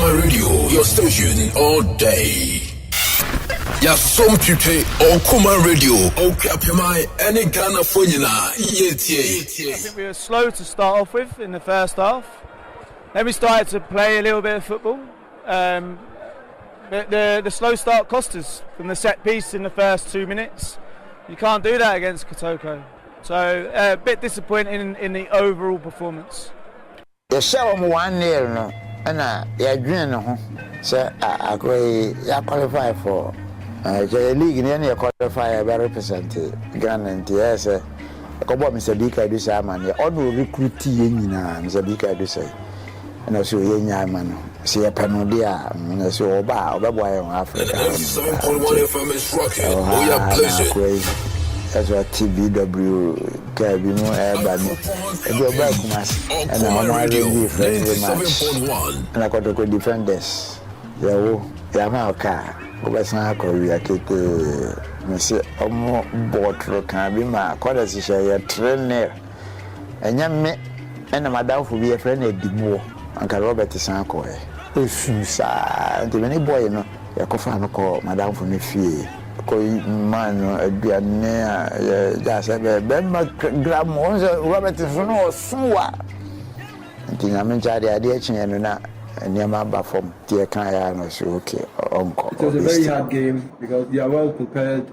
Okoman Radio, your station all day. Ya some people Okoman Radio, Akropong-Akuapem, any Ghana for you now. I think we were slow to start off with in the first half. Then we started to play a little bit of football. The slow start cost us from the set piece in the first 2 minutes. You can't do that against Kotoko. So a bit disappointing in the overall performance. The show 1-0 no, and you're dreaming no, so I qualify for the league in any qualify I represent Ghana and yes, I go Mr. Bika do say man, you all recruit Mr. Bika do say, and also young man. See a panodia, so Oba, boy on Africa. 7.1 FM is rocking. We are pleasant. That's what TBW can be more urban. And go back, and I'm already friendly match. And I got to go defenders. Yeah, my car. Over some Korea, Monsieur Omo Botro can be my quarters. Share trainer. And young me and Madame will be a friend of Dimo. Uncle Robert Sanko. Ususa, the many boy, no, Akuffo no call Madame for me fee. Call man, be a near, just a Bemba gram once, Robert is no sua. And think I'm in charge of the idea, and Yamaba from Tia Kaya, so okay, uncle. It was a very hard game because they are well prepared.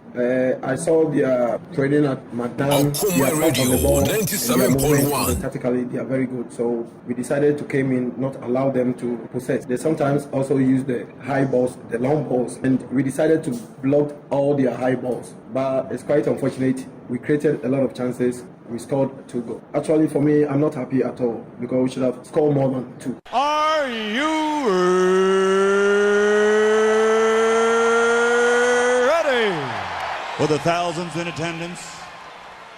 I saw their training at Madame. They are on the ball. 97.1. Tactically, they are very good. So we decided to come in, not allow them to possess. They sometimes also use the high balls, the long balls, and we decided to block all their high balls. But it's quite unfortunate. We created a lot of chances. We scored 2 goals. Actually, for me, I'm not happy at all because we should have scored more than 2. Are you ready? For the thousands in attendance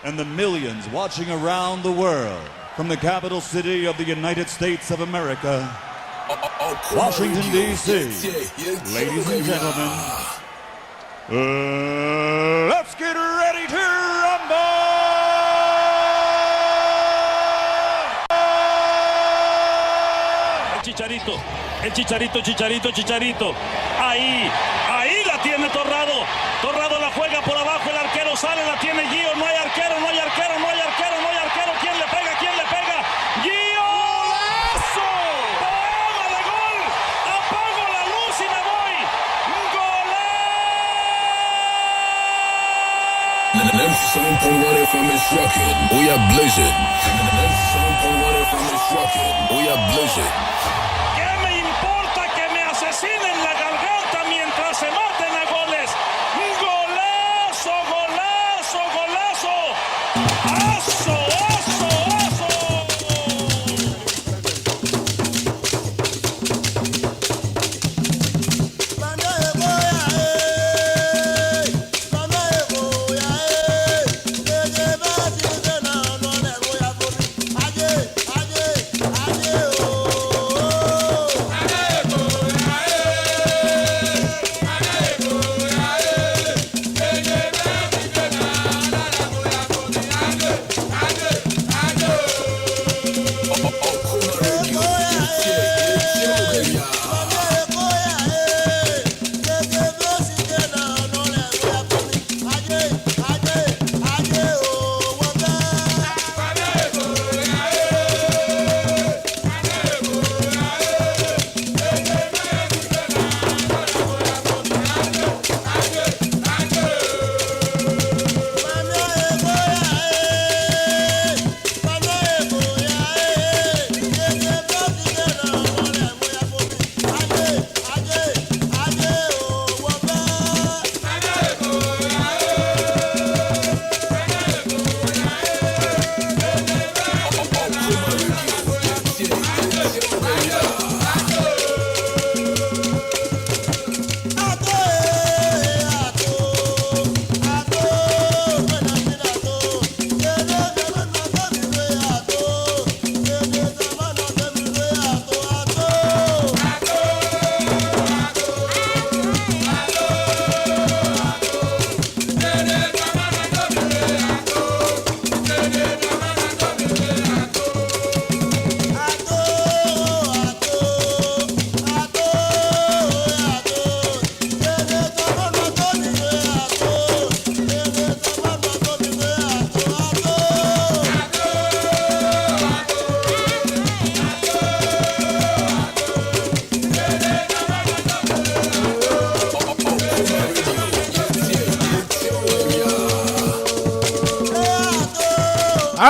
and the millions watching around the world from the capital city of the United States of America, Washington, D.C. Ladies and gentlemen, let's get ready to rumble! Chicharito. Ahí la tiene Torrado. Torrado la juega por abajo, el arquero sale, la tiene Gio. No hay arquero. ¿Quién le pega? ¡Gio! ¡Golazo! ¡Poema de gol! Apago la luz y me voy. ¡Golazo! 97.1 FM is rocking. We are blazing. 97.1 FM is rocking. We are blazing. En la garganta mientras se maten a goles. ¡Golazo! ¡Aso!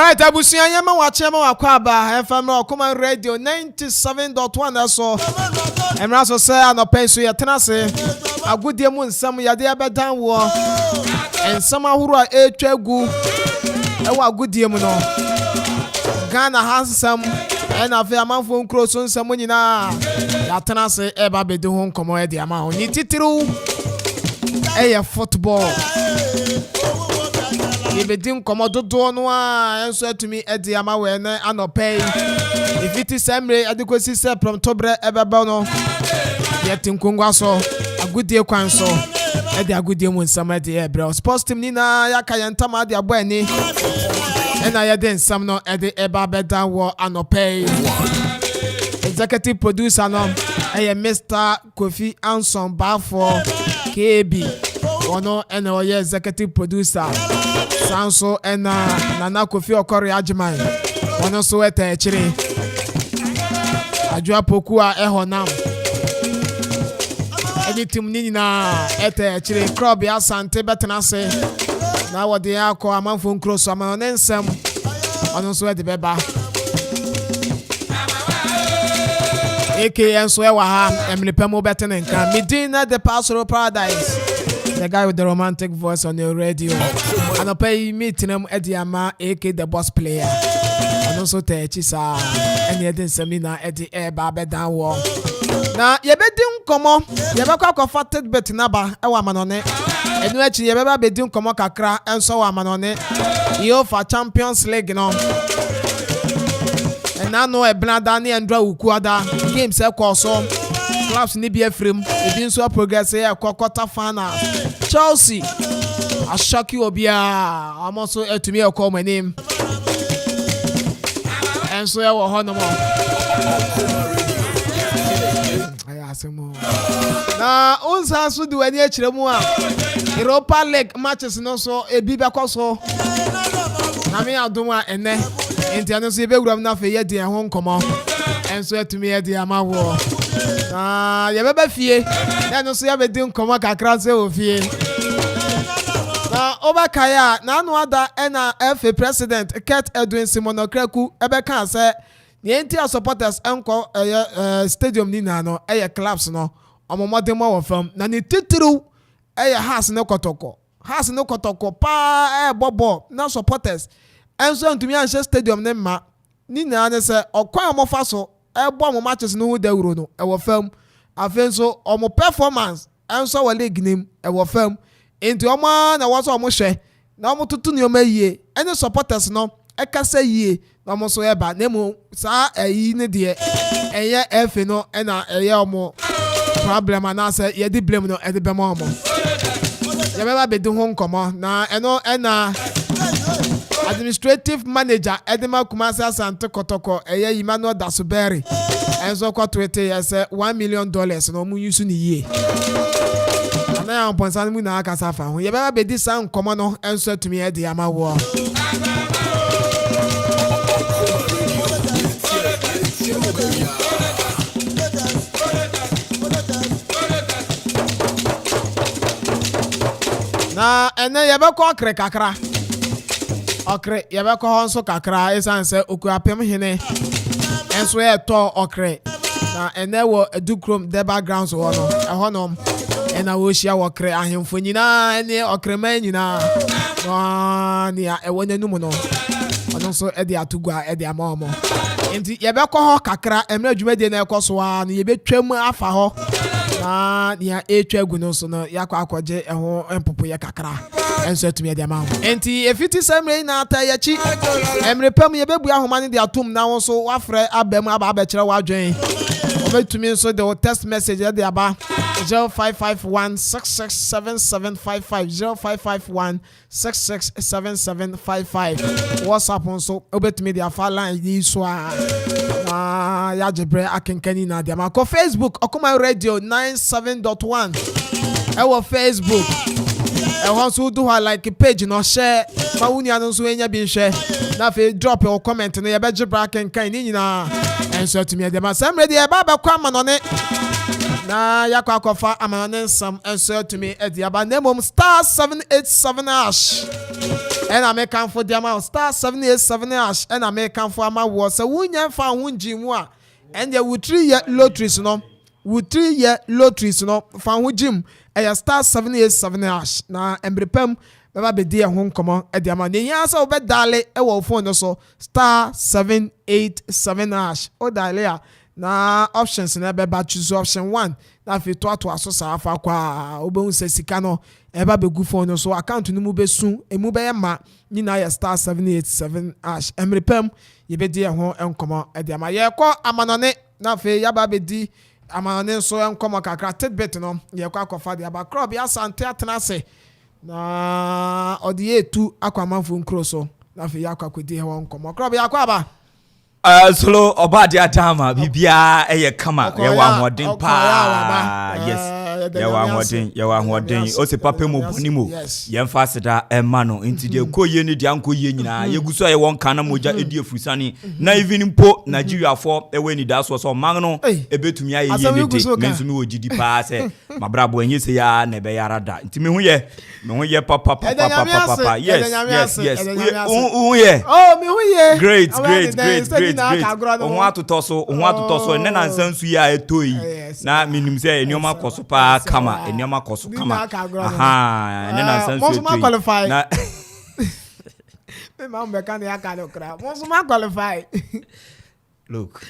Alright, abusuya yema wachema Akwaaba FM Okoman Radio 97.1 so. Emra so say anopen so yetena se. Agudie mu nsam yade abedan wo. Ensam ahuru a etwagu. Ewa agudie mu no. Ghana hansam ena fe amanfo nkro so nsam nyina. Yatena se eba bedi ho nkomo e de ama ho. Ni titiru. Eye football. Yebedim komododo no a enso atumi edi ama we na anopay ifiti semre adekosi se from tobre ebeba no yetin kongwa so agudie kwan so edi agudie mu nsam edi ebra sports team ni na yaka yentama adi abo ani ena yede nsam no edi eba beda wo anopay executive producer no Mr. Kofi Anson Bafo KB ono ena oye executive producer Sanso ena Nana Kofi Okori Ajimai ono so eta echire Ajua poku a ehonam eni team ni na eta echire club ya Sante betena se na wode akọ Amanfo nkroso ama onsem ono so ede beba A.K.A. so ewa ha emlipemo betena nka Medina the Pastoral Paradise. The guy with the romantic voice on the radio. And I pay meeting him at the Ama A.K.A. the boss player. And also Chisa and the Semina at the air barber down wall. Now, you bedin come on. You ever cock a fatted betinaba, a woman on it. And which you ever bedin come on kakra and so a man on it. You for Champions League, you know. And I know a Bladani and Draw Ukuada games a so. Clubs ni be frame e bin so progress here quarter final Chelsea I shock you obia I'm also to me call my name and so I will honor more I ask more na unsa so do any akire mu a Europa League matches no so e bi be so na me adoma ene enti anu so e be wuram na fe ye de ho nkomo and so to me e de amawo ya bebe fie na no so ya bedi nkomo kakra se ofie na obakaya na anu ada na FA president Kurt Edwin Simonokraku ebe kan se the entire supporters enko stadium ni na no clubs no omomode mo wo fam na ni titiru house no kotoko pa bobo na supporters enso ntumi anche stadium ne ma ni na ne se okwan omofa so ebo mo matches no da wuro no e wo fam afenso omo performance enso wa league nim e wo fam enti omo na wo so omo hwe na omo tutu ni o mayie any supporters no e kasa yie na omo so e ba na mu sa ayi ne de eye efe no e na eye omo problem na say ye di blame no e de be mo omo ye be ba be do ho nkomo na eno e na administrative manager Edema Kumasi Asante Kotoko eye Emmanuel Dasuberi enzo kwa twete ya say $1 million no mu yusu ni ye ana ya mponsa mu na aka safa ho ye beba be di san komo no enso tumi e di amawo na ene ye be ko kre kakra okre yebe ko honso kakra esanse okuapem hene enso ye to okre na ene wo edukrom the backgrounds wo no ehonom ena wo hia wo kre ahemfo nyina ene okre man nyina ni a ewonanum no ono so e de atugua e de amaomo enti yebe ko ho kakra emra adwumade na ekoso a no yebe twam afa ho na ni a etwa agu no so no yakwa akoje eho empopo ye kakra enso tumi de amawo enti efiti semre na ata yachi emre pam ye bebu ahoma ne de atum na wo so wafre abam aba kire wadwen obetumi so the text message de aba 0551667755 0551667755 WhatsApp so obetumi de afa line yi so a ya jebre akenkani na de amako Facebook Okoman Radio 97.1 ewo Facebook so do like page no share ma wuni anu so enya bi share na fe drop your comment no ye be jebre akenkan ni nyina enso tumi de ma samre de e ba kwa ma no ne na yakwa kofa amane nsam enso to me ediaba nemom star 787 hash and American for the amount star 787 hash and American for ama was a wunya fa hunji mu a and there would 3 year lotteries no would 3 year lotteries no fa hunjim e star 787 hash na embrepem baba be dia ho nkomo ediama ne yan so be dale e wo phone no so star 787 hash o dale a na options na be ba choose option 1 na fi to aso sa afa kwa obehu se sika no e ba be gu phone no so account no mu be sun e mu be ma ni na ya star 787 hash emrepem ye be dia ho enkomo ediama ye ko amanone na fi ya ba be di amanone so enkomo kakra tidbit no ye ko akofa dia ba crop ya sante atena se na odi etu akwa Amanfo nkro so na fi ya kwakwedi he won komo crop ya Akwaaba solo obadi adama bibia eye kama ye wa modin pa yes ye wa modin o se papa mo boni mo ye mfa seda ema no nti de koye ni de anko ye nyina ye guso ye won kana moja edi afusani na even mpo Nigeria for ewe ni da so man no ebetumi aye ye ni de menso no ogidi pa se mabrabo enye se ya na be yara da nti me hu ye papa yes oh me hu ye great ohun atoto so ne na nsansu ya etoi na minim se enioma koso pa kama enioma koso kama aha ne na nsansu etoi na me ma mbe kan ya ka lokra mo ma qualify look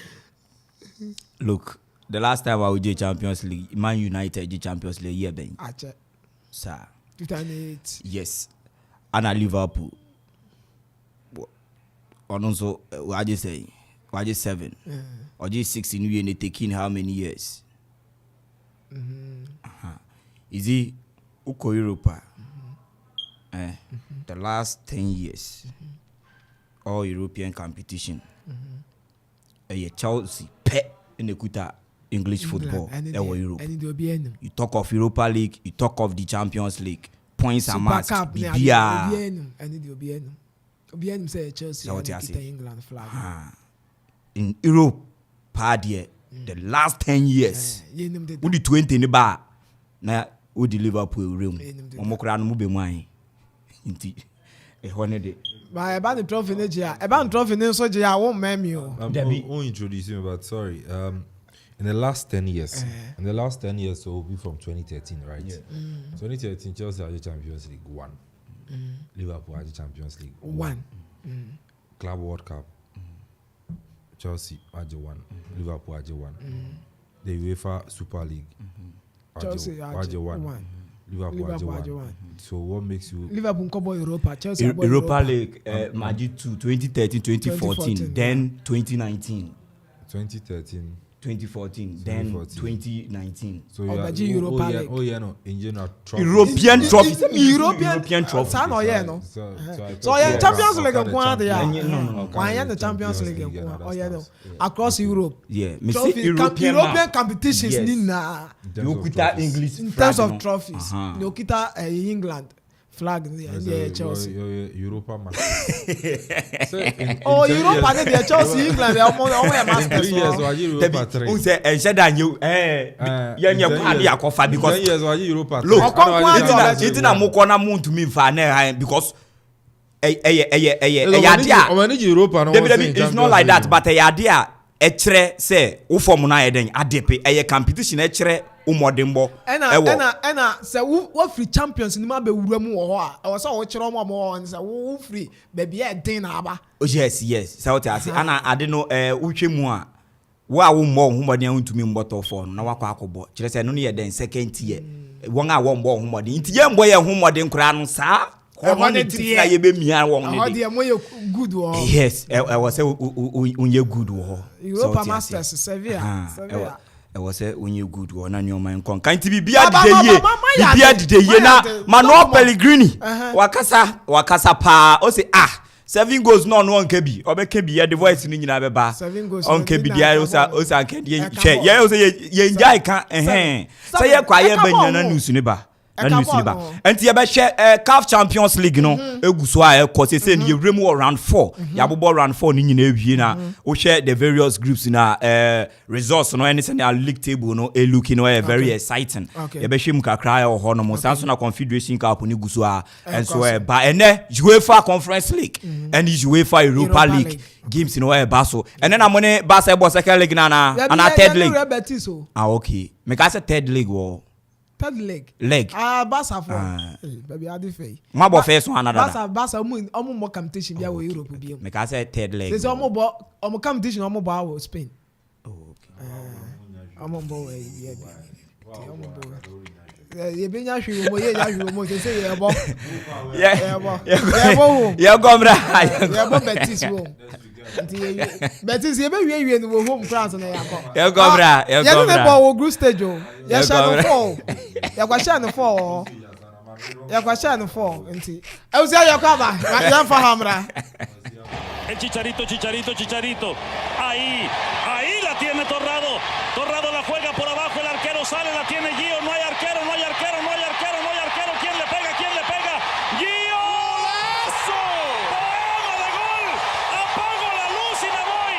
the last time I was in Champions League Man United in Champions League year ben ache sir 2008 yes and Liverpool also what you say why 7 or just 6 in you taking how many years is it uko Europa the last 10 years all European competition Chelsea pet in the kuta English football Europe you talk of Europa League you talk of the Champions League points and marks bibia Obianim say Chelsea in England flag in Europe party the last 10 years we the 20 ni ba na we the Liverpool room omokra no mu be mwan nti e hone de ba e ba the trophy ne gia e ba trophy ne so gia won memi o won't introduce him but sorry in the last 10 years so will be from 2013 right 2013 Chelsea had the Champions League 1 Liverpool had the Champions League 1 Club World Cup Chelsea had the 1 Liverpool had the 1 the UEFA Super League Chelsea had the 1 Liverpool had the 1 so what makes you Liverpool Cup Europa Chelsea Europa League Magic 2 2013 2014 then 2019 2014 then 2019 so Europa League no engineer European trophy sa no ye no so yeah Champions League nko ade ya why the Champions League nko oh yeah no across Europe me say European competitions ni na you kuta English in terms of trophies you kuta England flag the Chelsea Europa man Europa the Chelsea England they masters 3 years why Europa 3 who say ensheda you yenye kwa dey akofa because 3 years why Europa look it na mo na mo ntumi mfa na because Europa no it's not like that but a kire say wo form na eden adepe competition kire umodimbo ena say wo free champions ni ma be wura mu wo ho a e wo say wo kire mo mo say wo free baby e den na aba yes say what I say ana ade no wotwe mu a wo a wo mbo humodin antumi mboto for no na wakọ akobo kire say no ye den second year won a wo mbo humodin nti ye mbo ye humodin kura no sa quality na ye be mia won ne de mo ye good wo yes I was say unye good wo Europa Masters Sevilla I was say unye good wo na nyoma nkon kan ti bibia dide ye na Manuel Pellegrini wakasa pa o say 7 goals no nka bi obeka bi the voice ni nyina beba onka bi dia o say anka die che ye o say ye njai kan say ye kwa ye banyana news ni ba news ni ba enti ye be hwe CAF Champions League no egu so a cause say ne yewrem round 4 ya bobo round 4 ni nyina ewie na wo hwe the various groups na results no any say na league table no looking no very exciting ye be hwe mu kakra ya ho no mo sanso na Confederation Cup ni gu so a enso ba ene UEFA Conference League and UEFA Europa League games in where Baso and then I'm on a basketball second league and a third league. Okay. Make us a third league war. Third leg. Basa for baby I dey my boy first one another. Basa more competition there with Europe be. Make us a third leg. There's more competition more Spain. Oh okay. I'm on board you been yashu mo ye yashu mo say ye bo. Yeah go bra. Yeah bo Betis wo. Betis ye be wie no home France na yakọ. Yeah go bra. Yeah go bra. Yeah go group stage o. Yeah share no 4. Yeah go share no 4. Yeah go share no 4 nti. E o say Akwaaba. Ya fa hamra. El Chicharito. Ahí la tiene Torrado. Torrado la juega por abajo, el arquero sale, la tiene Gio, no hay arquero. ¿Quién le pega? Gio. ¡Golazo! ¡Poema de gol! Apago la luz y me voy.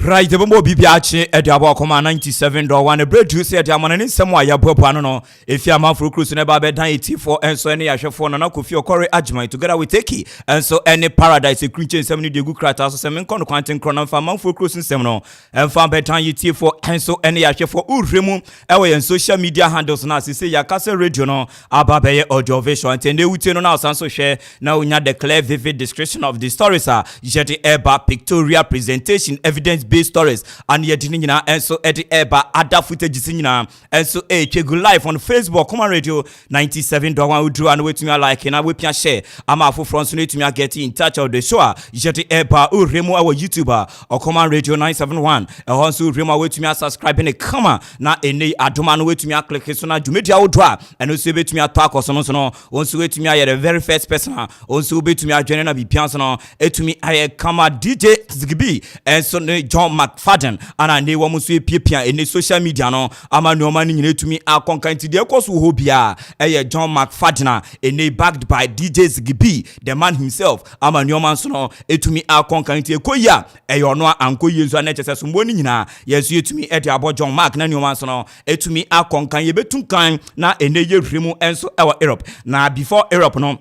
Right, the bombo bibiachi at the Okoman 97.1 a bread juice at Yaman and some way no. If you are Amanfo cruise in about 94 and so any Ashafon and Akuffo Corey Ajman together with Teki and so any paradise a creature 70 de good crata so seven quantum chronon for Amanfo cruise in seminal and found better you for and so any Ashafo Uremu away and social media handles now say Yakasa radio no ababe audio visual and they would tell now so share now we have the clear vivid description of the stories are yet eba pictorial presentation evidence based stories and yet nyina and so at the eba other footage nyina and so chegu live on Facebook Okoman Radio 97.1 we drew and we to me like and we can share Amanfo front so to me get in touch of the show yet eba uremu our YouTuber Okoman Radio 971 and also uremu we to me subscribe and come na eni adoma no we to me click so na jumedia wo draw and also we to me talk or so no also we to me the very first person also we to me join na be piano no to me I come DJ Zigby and so John McFadden and I know one so pia in the social media no ama no man nyina tumi akonkan ti de koso ho bia John McFadden and they backed by DJ Zigby the man himself ama no man so no etumi akonkan ti ekoya no anko yezu na chese so mboni nyina yesu etumi e de abo John Mark na no man so no etumi akonkan ye betunkan na ene ye hwemu enso ewa Europe na before Europe no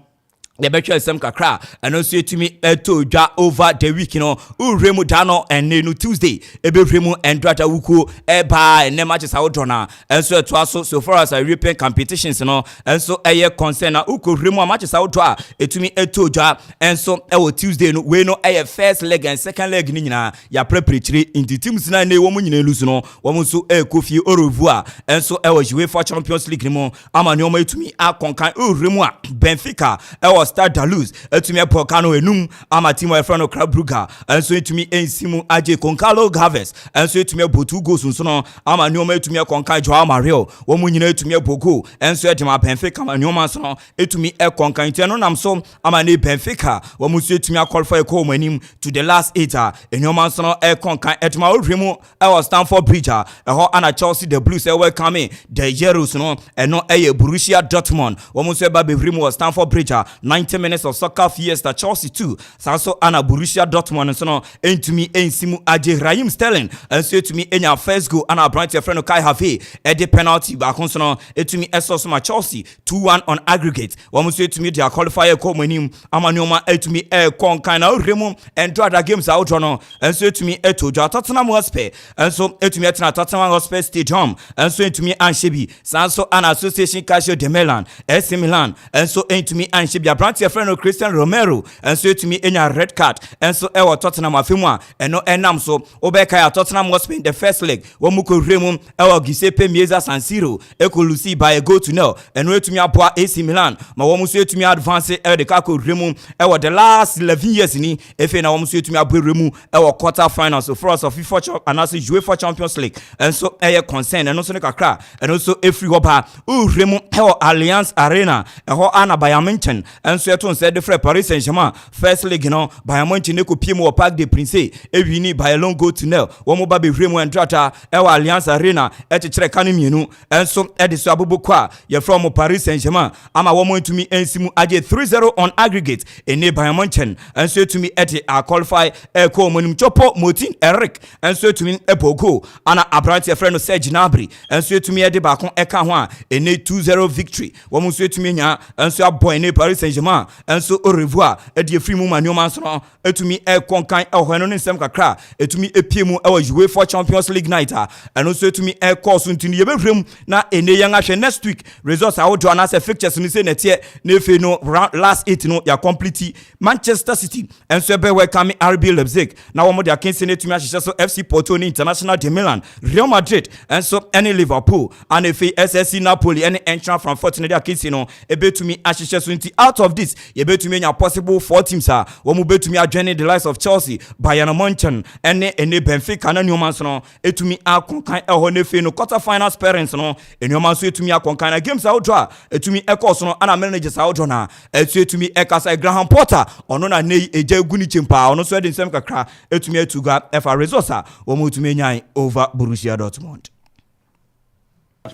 the better some kakra and also to me to ja over the week uremu dano and no Tuesday eberemu and drata wuku eba and matches out drona and so to also so far as European competitions and so a concern na uku remu matches out draw to me to ja and so Tuesday no we no a first leg and second leg ni nyina ya preparatory into teams na ne wo mu nyina lose no wo mu so Kofi au revoir and so UEFA Champions League mo ama ne o ma to me akonkan uremu a Benfica Start Daluz to me Pokano enum ama team of friend Club Brugge and so to me ensimu aje Konkalo Gaves and so to me botu goals so no ama nyoma to me Konkan Joao Mario wo mu nyina to me Bogo and so to me Benfica ama nyoma so no to me Konkan teno nam so ama ne Benfica wo mu so to me qualify ko manim to the last 8 nyoma so no Konkan etma Uremu Stamford Bridge ho ana Chelsea the Blues welcome the Euros no no Borussia Dortmund wo mu so ba Uremu Stamford Bridge 90 minutes of soccer fiesta Chelsea 2 so ana Borussia Dortmund so no entumi ensimu aje Raheem Sterling and so to me enya first goal ana Bright friend Kai Havertz the penalty back on so no etumi esos ma Chelsea 2-1 on aggregate one so to me their qualifier ko manim amanioma etumi konkan na Uremu and other games out no and so to me eto Tottenham Hotspur and so etumi etna Tottenham Hotspur Stadium and so etumi anshebi so an association Calcio de Milan AC Milan and so etumi anshebi Brandt friend Christian Romero and so to me enya red card and so Tottenham afemu and no enam so obeka ya Tottenham Hotspur in the first leg wo muko Uremu Giuseppe Meazza San Siro Lucy by a goal to nil and we to me aboa AC Milan ma wo muso to me advance the kako Uremu the last 11 years ni efe na wo muso to me aboa Uremu quarter final so for us of FIFA and also UEFA Champions League and so concern and also ne kakra and also every hoba Uremu Allianz Arena ana Bayern Munich and enso yeto nse de frɛ Paris Saint-Germain first league no Bayern Munich ne ko piem wɔ Parc des Princes ewini by a long goal to nil wo mo ba be hwem entrata e wɔ Allianz Arena e kyekyere ka no mienu enso e de so aboboko a ye from Paris Saint-Germain ama wo mo ntumi ensimu agye 3-0 on aggregate ene Bayern Munich enso etumi e de qualify e ko monim chopo Motin Eric enso etumi e boko ana abrante frɛ no Serge Gnabry enso etumi e de ba kon e ka ho a ene 2-0 victory wo mo so etumi nya enso aboy ne Paris Saint-Germain enso au revoir e de free mu manoma so no etumi e konkan e ho no nsem kakra etumi epie mu e wa UEFA Champions League night a eno so etumi e course ntini ye behwem na ene yan ahwe next week results I would do an fixtures ni say netie na efe no last 8 no ya complete Manchester City enso be welcome RB Leipzig na wo mo de akense na etumi ahye so FC Porto ni International de Milan Real Madrid enso any Liverpool and efe SSC Napoli any Eintracht Frankfurt na de akense no ebetumi ahye so nti out of this ye betumi nya possible 4 teams a wo mo betumi adwene the likes of Chelsea Bayern Munich ene Benfica na Newman so no etumi akonkan eho na efe no quarter final parents no Newman so etumi akonkan na games out a etumi ekos no ana managers out na etumi ekasa Graham Potter ono na nei eja guni chimpa ono so de nsem kakra etumi etuga efa results a wo mo etumi nyan over Borussia Dortmund.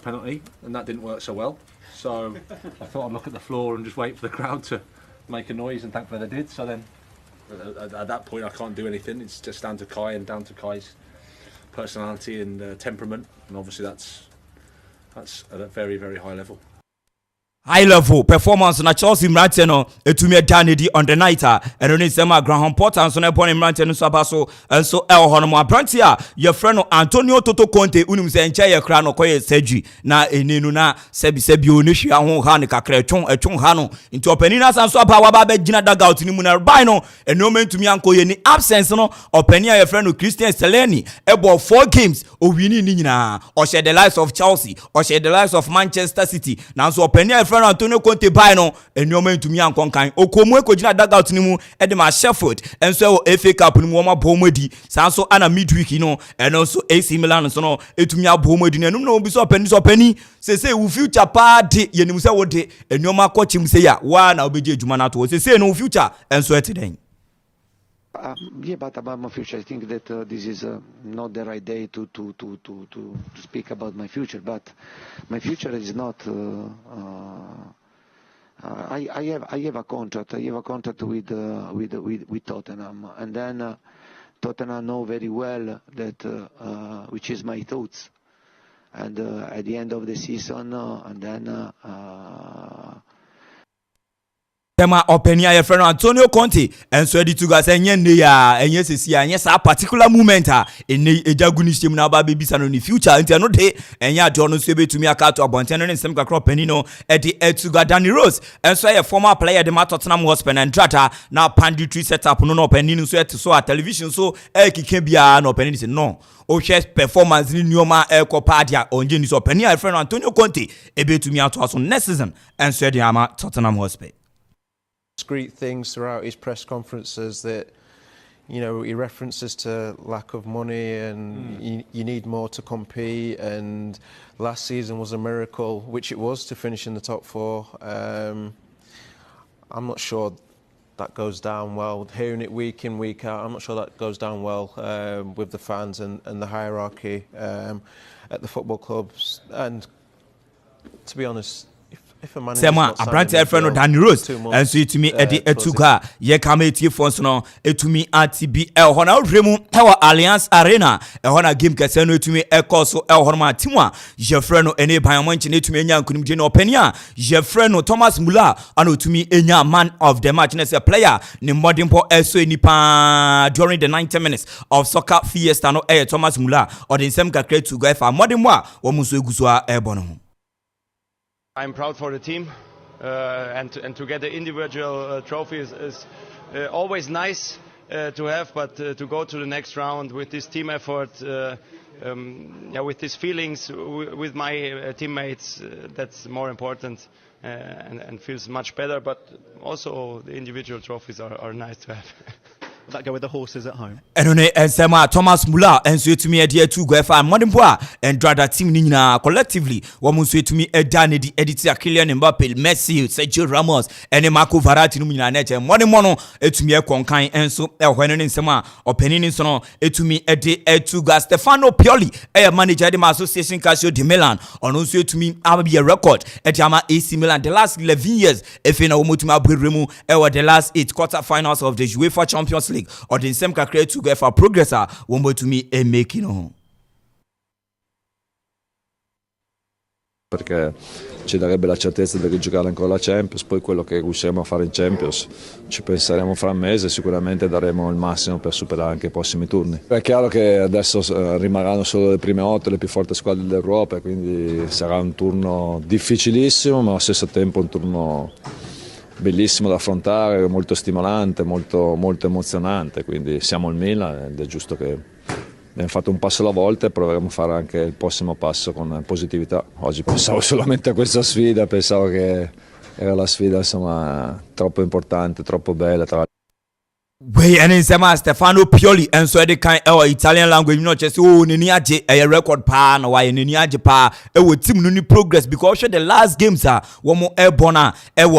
Penalty, and that didn't work so well. So I thought I'd look at the floor and just wait for the crowd to make a noise, and thankfully they did. So then at that point I can't do anything. It's just down to Kai and down to Kai's personality and temperament, and obviously that's at a very, very high level. High level performance na Chelsea mrante no etumi danedi on the night eno ni sema Graham Potter so na born mrante no so abaso enso el hono mo abranti a ye frɛ no Antonio Toto Conte unum se nche ye kra no koye surgery na enenu na sebi oni hwia ho ha ne kakra etwon ha no nti opani na sanso aba wa ba gina dugout ni mu na bai no eno mentumi ankoye ni absence no opani a ye frɛ no Christian Stellini ebo 4 games o wini ni nyina o share the likes of Chelsea o share the likes of Manchester City na so opani a Antonio Conte bai no enoma ntumi ankonkan okomu ekogina dugout ni mu e ma Sheffield enso FA Cup ni mu o ma bomadi sanso ana midweek no eno so AC Milan so no etumi abomadi na enum na obi so pani say wo future pa de yenim se wo de enoma kochim se ya wa na obeje adwuma na to say no future enso etiden. Yeah, but about my future, I think that this is not the right day to speak about my future. But my future is not. I have a contract. I have a contract with Tottenham, and then Tottenham know very well that which is my thoughts. And at the end of the season, and then. Tema openia ye friend Antonio Conte enso edi to ga say nye ya enye sesi anye sa particular moment a ene ejaguni stem na ba bebisa no ni future nti no de enye ade ono so betumi aka to abonten no nsem kakra pani no edi etuga Danny Rose enso ye former player de Tottenham Hotspur and Drata na panditry setup no no pani no so et so a television so kike bia no pani say no o share performance ni nyoma ekopadia onje ni so pani ye friend Antonio Conte ebetumi ato aso next season enso edi ama Tottenham Hotspur. Discreet things throughout his press conferences that, you know, he references to lack of money and you need more to compete, and last season was a miracle, which it was, to finish in the top 4. I'm not sure that goes down well. Hearing it week in, week out, I'm not sure that goes down well with the fans and the hierarchy at the football clubs. And to be honest, Sema abrante efreno Danny Rose enso etumi edi etuga ye kameti fons no etumi atibi ehona odremu ewa Allianz Arena ehona game kese no etumi ekoso ehona ma timwa je freno ene Bayern Munich na etumi enya nkunim je no openia je freno Thomas Müller ana etumi enya man of the match na say player ni modern po eso enipa during the 90 minutes of soccer fiesta no Thomas Müller or the same kakra to go for modern mo a wo muso eguso a ebono. I'm proud for the team, and to get the individual trophy is always nice to have, but to go to the next round with this team effort, with these feelings with my teammates, that's more important and feels much better. But also the individual trophies are nice to have. that go with the horses at home. And Sema Thomas Muller and so to me a dear two go for modern boy and Drada team Nina collectively. Woman say to me a Danny the editor Kylian Mbappe, Messi, Sergio Ramos, and Marco Verratti Numina net and modern mono to me a conkai and so when in Sema or Penin Sono to me a day two gas Stefano Pioli, a manager the Association Casio de Milan, on also to me I will be a record at Yama AC Milan the last 11 years if in a Mutuma Brimu or the last 8 quarterfinals of the UEFA Champions League or the same create to go for progressor one to me e making perché ci darebbe la certezza di giocare ancora la Champions, poi quello che riusciremo a fare in Champions ci penseremo fra un mese, sicuramente daremo il massimo per superare anche i prossimi turni. È chiaro che adesso rimarranno solo le prime 8, le più forti squadre d'Europa, quindi sarà un turno difficilissimo ma allo stesso tempo un turno bellissimo da affrontare, molto stimolante, molto emozionante, quindi siamo il Milan ed è giusto che abbiamo fatto un passo alla volta e proveremo a fare anche il prossimo passo con positività. Oggi pensavo solamente a questa sfida, pensavo che era la sfida insomma troppo importante, troppo bella. Wey and in Sema Stefano Pioli and so the kind of Italian language not just Niniaje a record pa no why Niniaje pa with team no progress because the last games are one more airborne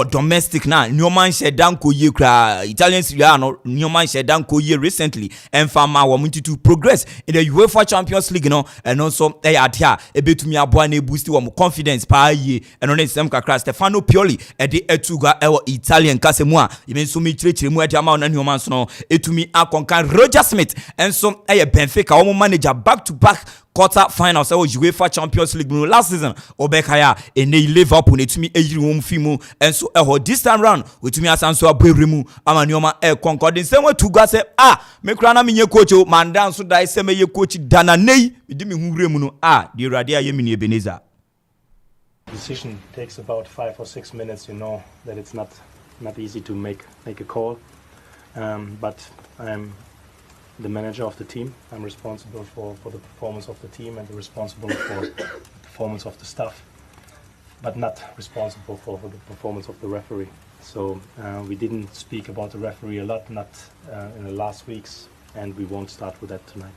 domestic now new man said Danko ye cry Italian Serie A no new man said Danko ye recently and Fama want to progress in the UEFA Champions League no and also they are here a bit to me aboa na boost one confidence pa ye and on same kakra Stefano Pioli e de etuga Italian kasemua even so me chire mu ade ama na new man no etumi akonkan Roger Smith and some Benfica omo manager back to back quarter finals UEFA Champions League last season obekaya in Liverpool etumi eyiri won fimu and so this time round etumi asanso abremu amanioma concording same way to go say me kura na menye coach o mandan so dai say me ye coach dana nei me me hunremu no the radio ayemi Ebenezer. Decision takes about 5 or 6 minutes, you know that it's not easy to make a call. But I'm the manager of the team. I'm responsible for the performance of the team and responsible for the performance of the staff, but not responsible for the performance of the referee. So we didn't speak about the referee a lot, not in the last weeks, and we won't start with that tonight.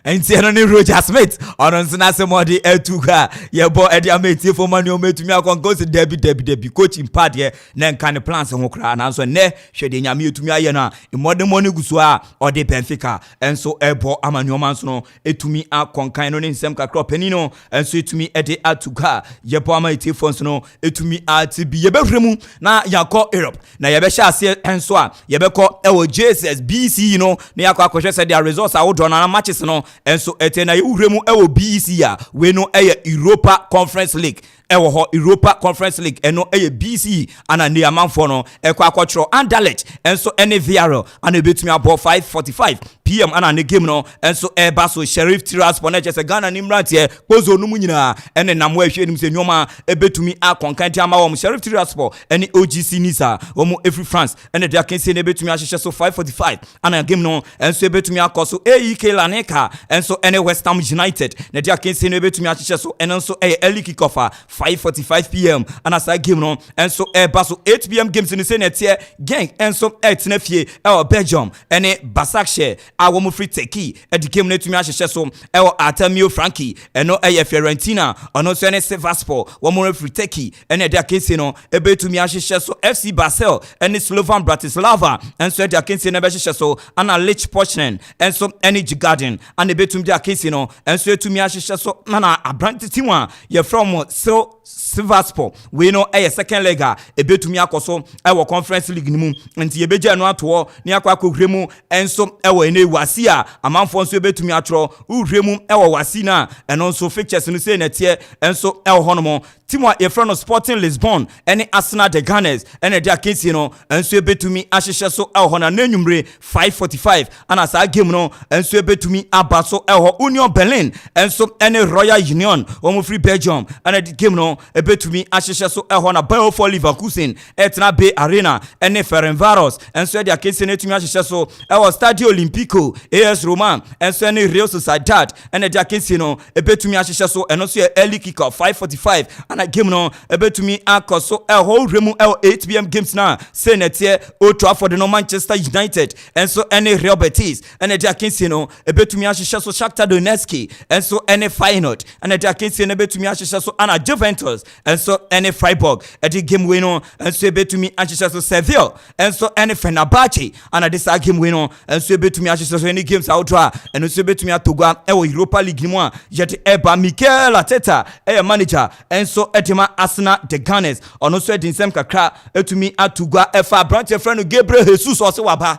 And Tiano Roger Smith on Nasamodi Etuga, your boy Eddie Ameti for money on me to me. I can go to Debbie coaching part here, then kind of plans and Hokra and also ne shedding Yami to me ayana in modern money guswa or de Benfica and so Ebo Amanyomansono et to me a concaino in some Akropong-Akuapem and so to me Eddie Atuga, your boy Ameti Fonsono, et to me at be Yeberemu na Yako Europe. Na Yabesha say and so Yabeko JSS BC, you know, Niako said their results are out on matches. No, and so etena uremu BC ya we no Europa Conference League Europa Conference League eno BC ana ne Amanfo no akwatro Anderlecht and so any VRL and betumi about 5:45 PM ana ne game no and so baso Sheriff Tiraspol na chese Ghana nimrant here kozo no munyina ene namwa ehwe nim se nyoma betumi akonkanti ama wo Sheriff Tiraspol any OGC Nisa wo every France ene dia kense ne betumi ahyehyɛ so 5:45 ana game no and so betumi akoso AEK Laneka and so any West Ham United ne dia kense ne betumi ahyehyɛ so and so early kickoff 5:45 PM and as I game no and so baso 8 PM games in the same tier gang and so tenafie Belgium any Basaksehir awomo free Turkey the game na tumi ahyehyɛ so Artemio Frankie eno Fiorentina ono so any Sevastopol womo free Turkey and the case no betumi ahyehyɛ so FC Basel any Slovan Bratislava and so the case na behyehyɛ so ana Lech Poznan and so any Garden and betumi the case no and so tumi ahyehyɛ so na Abrante team you from so Sevastopol we know second leg betumi akoso Conference League nimu nti yebeja no ato ne akwakohremu enso ene wasi a Amanfo nso betumi atro uhremu wasi na eno nso fixtures no say na tie enso honomo team a yefrano Sporting Lisbon ene Arsenal the Gunners ene dia kesi no enso betumi ahyehye so hona na nwumre 5:45 ana sa game no enso betumi abaso Union Berlin enso ene Royal Union wo free Belgium ene the game no ebetumi ahyehyɛ so ɛhɔ na Bayer for Leverkusen etna Bay Arena ene Ferencvaros enso de akese na etumi ahyehyɛ so ɛwɔ Stadio Olimpico AS Roma enso ene Real Sociedad ene de akese no ebetumi ahyehyɛ so eno so early kick-off 5:45 ana game no ebetumi akoso ɛhɔ remu 8 p.m. games na senetie Old Trafford no Manchester United enso ene Real Betis ene de akese no ebetumi ahyehyɛ so Shakhtar Donetsk enso ene Feyenoord ene de akese no ebetumi ahyehyɛ so ana Juventus enso ene Freiburg edi game we no enso ebetumi ahyehyɛ so Sevilla enso ene Fenerbahce ana this game we no enso ebetumi ahyehyɛ so any games outdoor enso ebetumi atogwa ewo Europa League ni mu a yet eba Mikel Arteta manager enso etima Arsenal the Gunners ono so edi nsem kakra etumi atogwa efa branch friend Gabriel Jesus o se waba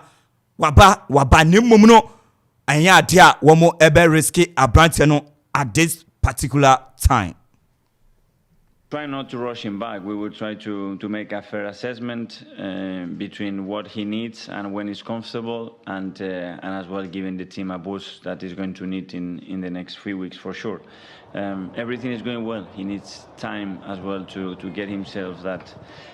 ne mmom no anya ade a wo mo ebe risky abranch no at this particular time. Try not to rush him back. We will try to make a fair assessment between what he needs and when he's comfortable, and as well giving the team a boost that he's going to need in the next few weeks for sure. Everything is going well. He needs time as well to get himself that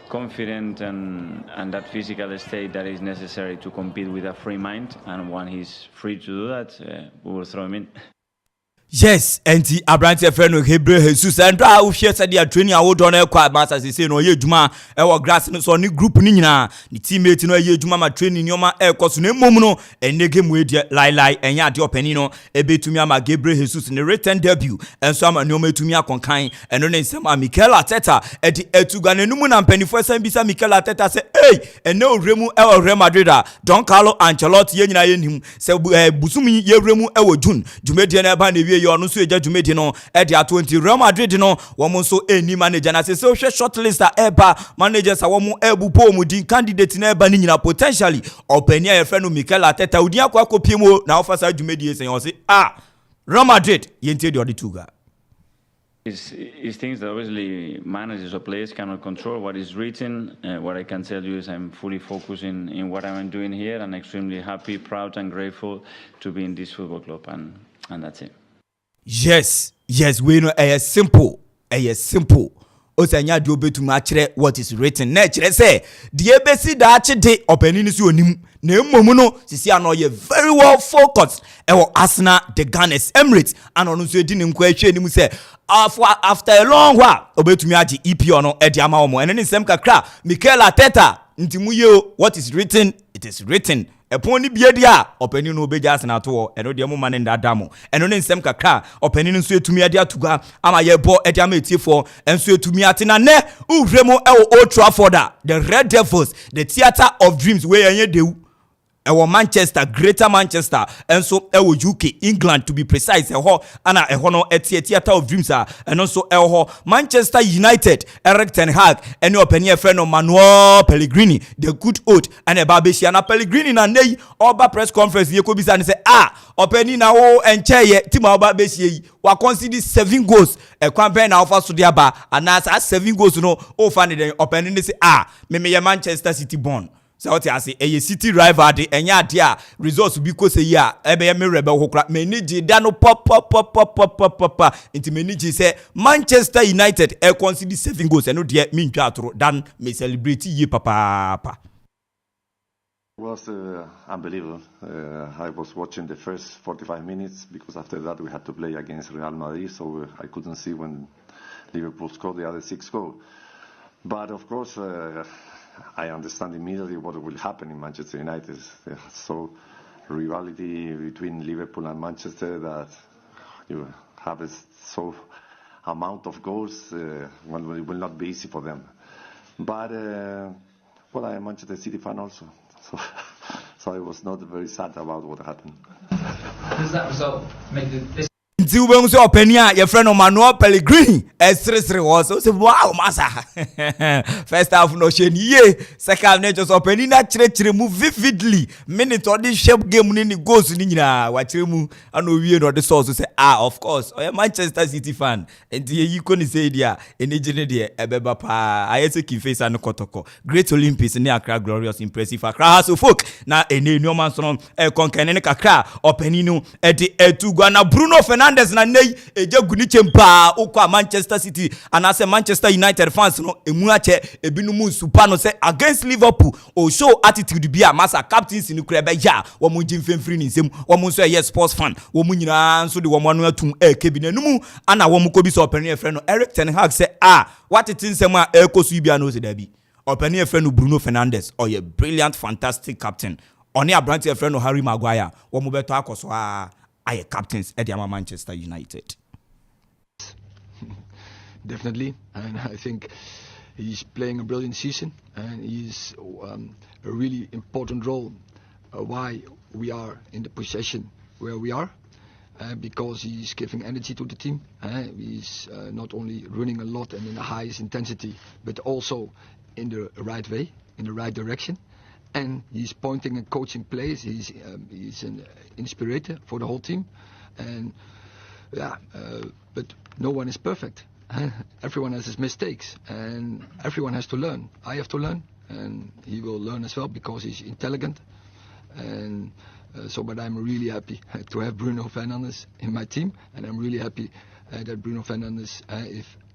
confident and that physical state that is necessary to compete with a free mind. And when he's free to do that, we will throw him in. Yes, enti Abrante friend Gabriel Jesus and how share said their training award on Ekwa master say no ye djuma e wo grass no so ni group ni nyina ni teammate no ye djuma ma training nyoma e koso na mmom no enege mu edie lai enya ade opani no ebetumi ama Gabriel Jesus ne return debut enso ama nyoma etumi akonkan eno ne nsem a Mikel Arteta edi etuga na numu na mpanifo san bisa Mikel Arteta say hey ene oremu e Real Madrid Don Carlo Ancelotti ye nyina ye nim se busumi ye remu e wo June djumedie na ba na you no so eja dwumedi no e dia 20 Real Madrid no wo mo so eni manager na se hwe short list eba managers a wo mo ebupo mu din candidate na eba ni nyina potentially openia ye friend Mikel Arteta udi akopiem o na ofasa dwumedi esen o se Real Madrid yente de odituga. Is things that obviously managers or players cannot control. What is written, what I can tell you is I'm fully focused in what I'm doing here, and extremely happy, proud and grateful to be in this football club, and that's it. Yes, we know simple. Osanya di obetumi akire what is written. Na kire say the ebesi da akide opani ni so onim. Na mmom no sisi ano ye very well focused. Ewo Arsenal the Gunners Emirates and ono so edi ne nkwa ahwe ni mu say after a long while obetumi agi EPO no e di ama omo. Ene ni nsem kakra Mikel Arteta ntimu ye what is written it is written. Epon ni biedi a opani no obeja Arsenal to eno de mo mane ndadamo eno ne nsem kakra opani no so etumi ade atuga ama ye bo ede ama etiefo enso etumi ate na ne uvremo e Old Trafford the Red Devils the theater of dreams we anye dewu ewo Manchester Greater Manchester enso ewo UK England to be precise eho ana eho no theater of dreams eno so eho Manchester United Erik ten Hag ene opani friend no Manuel Pellegrini the good old and eba besia na Pellegrini na nei oba press conference ye ko bisa ne say opani na wo enche ye team oba besia yi wa concede 7 goals e kwampen na ofa so dia ba ana 7 goals no o fa ne den opani ne say me ye Manchester City born. So what I say a city rival de enya dia results bi ko say ya ebe me rebe hokra manage da no pop into manage say Manchester United e concede 7 goals and no dia me ntwa atoro dan me celebrate ye papa. It was unbelievable. I was watching the first 45 minutes because after that we had to play against Real Madrid, so I couldn't see when Liverpool scored the other 6 goals. But of course I understand immediately what will happen in Manchester United. So rivalry between Liverpool and Manchester that you have so amount of goals, well, it will not be easy for them. But well, I am a Manchester City fan also, so I was not very sad about what happened. Does that result make this? Nti ube so opani a your friend Manuel Pellegrini S33 was so say wow massa first half no sheni ye second half just opani na chire mu vividly minute or this shape game ni goals ni nyina wa chire mu ana owie no the source say of course o Manchester City fan enti ye yiko ni say dia energy ne de ebeba pa ayese ki face an kotoko Great Olympics ni Accra glorious impressive Accra has folk na ene nuoma so no konkan ne kakra opani no e de etugwa na Bruno Fernandes Fernandes na nei eje guni chempa ukwa Manchester City and as Manchester United fans no emu ache ebinumu super no say against Liverpool o show attitude bia masa captains ni kura be ya wo mo jimfemfiri ni nsem wo mo so yes sports fan wo mo nyina so de wo mo anu atum kebi na numu ana wo mo ko bi so openi e friend no Eric ten Hag say what it nsem a ekosu bia no se da bi openi e friend no Bruno Fernandes or a brilliant fantastic captain oni abranti e friend no Harry Maguire wo mo beto akoso are captains at the Manchester United. Definitely, and I think he's playing a brilliant season, and he's a really important role why we are in the position where we are, because he's giving energy to the team. He's not only running a lot and in the highest intensity, but also in the right way, in the right direction. And he's pointing and coaching players. He's an inspirator for the whole team, and but no one is perfect. Everyone has his mistakes, and everyone has to learn. I have to learn, and he will learn as well because he's intelligent. And but I'm really happy to have Bruno Fernandes in my team, and I'm really happy that Bruno Fernandes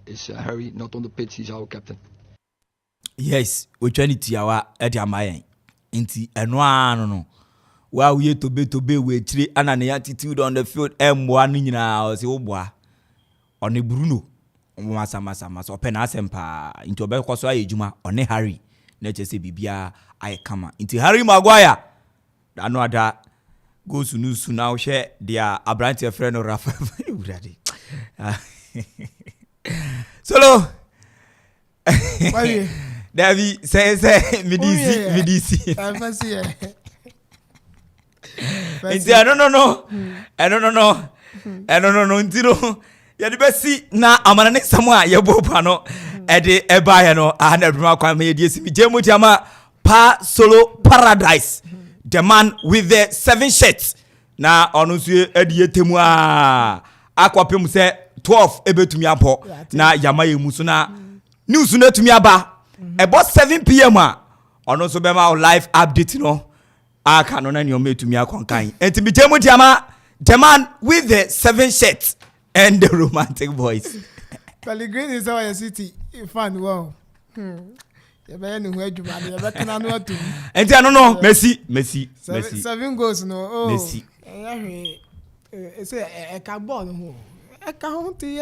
is Harry not on the pitch. He's our captain. Yes, we try to our Ediamayan. Inti enwa no wa we to be we chiri ana ne attitude on the field emwa no nyina o se oboa one Bruno masa open asempa inti obekwaso ayejuma one Harry na chese bibia ayekama inti Harry Maguire da no ada go sunu na wo hwe dia abrante friend no Rafa urade solo Davi say midisi. No. Ntiro. Ya de besi na amana ne samwa ye bopa no. E de eba ye no ana duma kwa me de esi mi jemu jama pa solo paradise. The man with the 7 shirts. Na onu su edi etemu Akuapem se 12 ebetumi ampo na yama ye muso na news na tumi aba. About 7 p.m. Ono so be ma live update no. Aka no na ni o metumi akonkan. Enti bi jemu jama the man with the 7 shirts and the romantic voice. Pellegrini is our city fan wow. You be any who aduma dey be kana no atum. Enti ano no Messi. 7 goals no. Oh. Messi. Say e ka ball no. E ka ho ti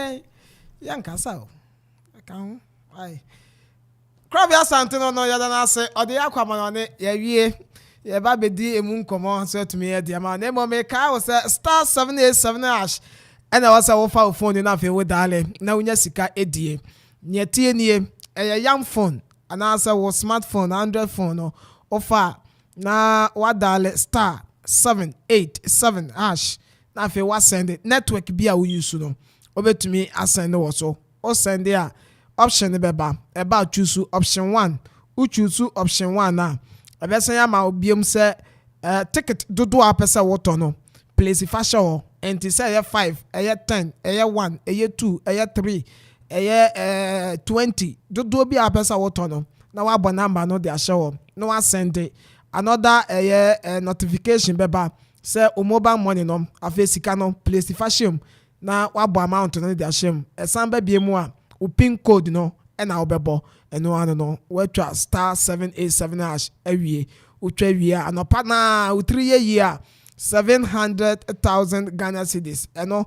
yan kasa o. E ka ho. Ai. Krabia Santino no yada na se ode Aquaman no ne yawie ye ba bedi emu nkomo so tumi ye dia ma na mo me ka wo se star 787 hash ena wasa wo fa phone na fe wo dale na unya sika edie nye tie nie e yam phone ana sa wo smartphone Android phone no ofa na wa dale star 787 hash na fe wa send network bia wo use no obetumi asend wo so o send ya option beba eba choose option 1 u choose option 1 na ebesa ya ma obiem se ticket dodo apesa woto no place fashion enti say 5 10 1 2 3 20 dodo bi apesa woto no na wa bo number no dey show no wa send another notification beba say o mobile money no afesika no place fashion na wa bo amount no dey show esamba biemu a o pin code no na obebo eno ano no watwa star 787 hash awie utwa wie anopa na u 3 year 700,000 Ghana cedis eno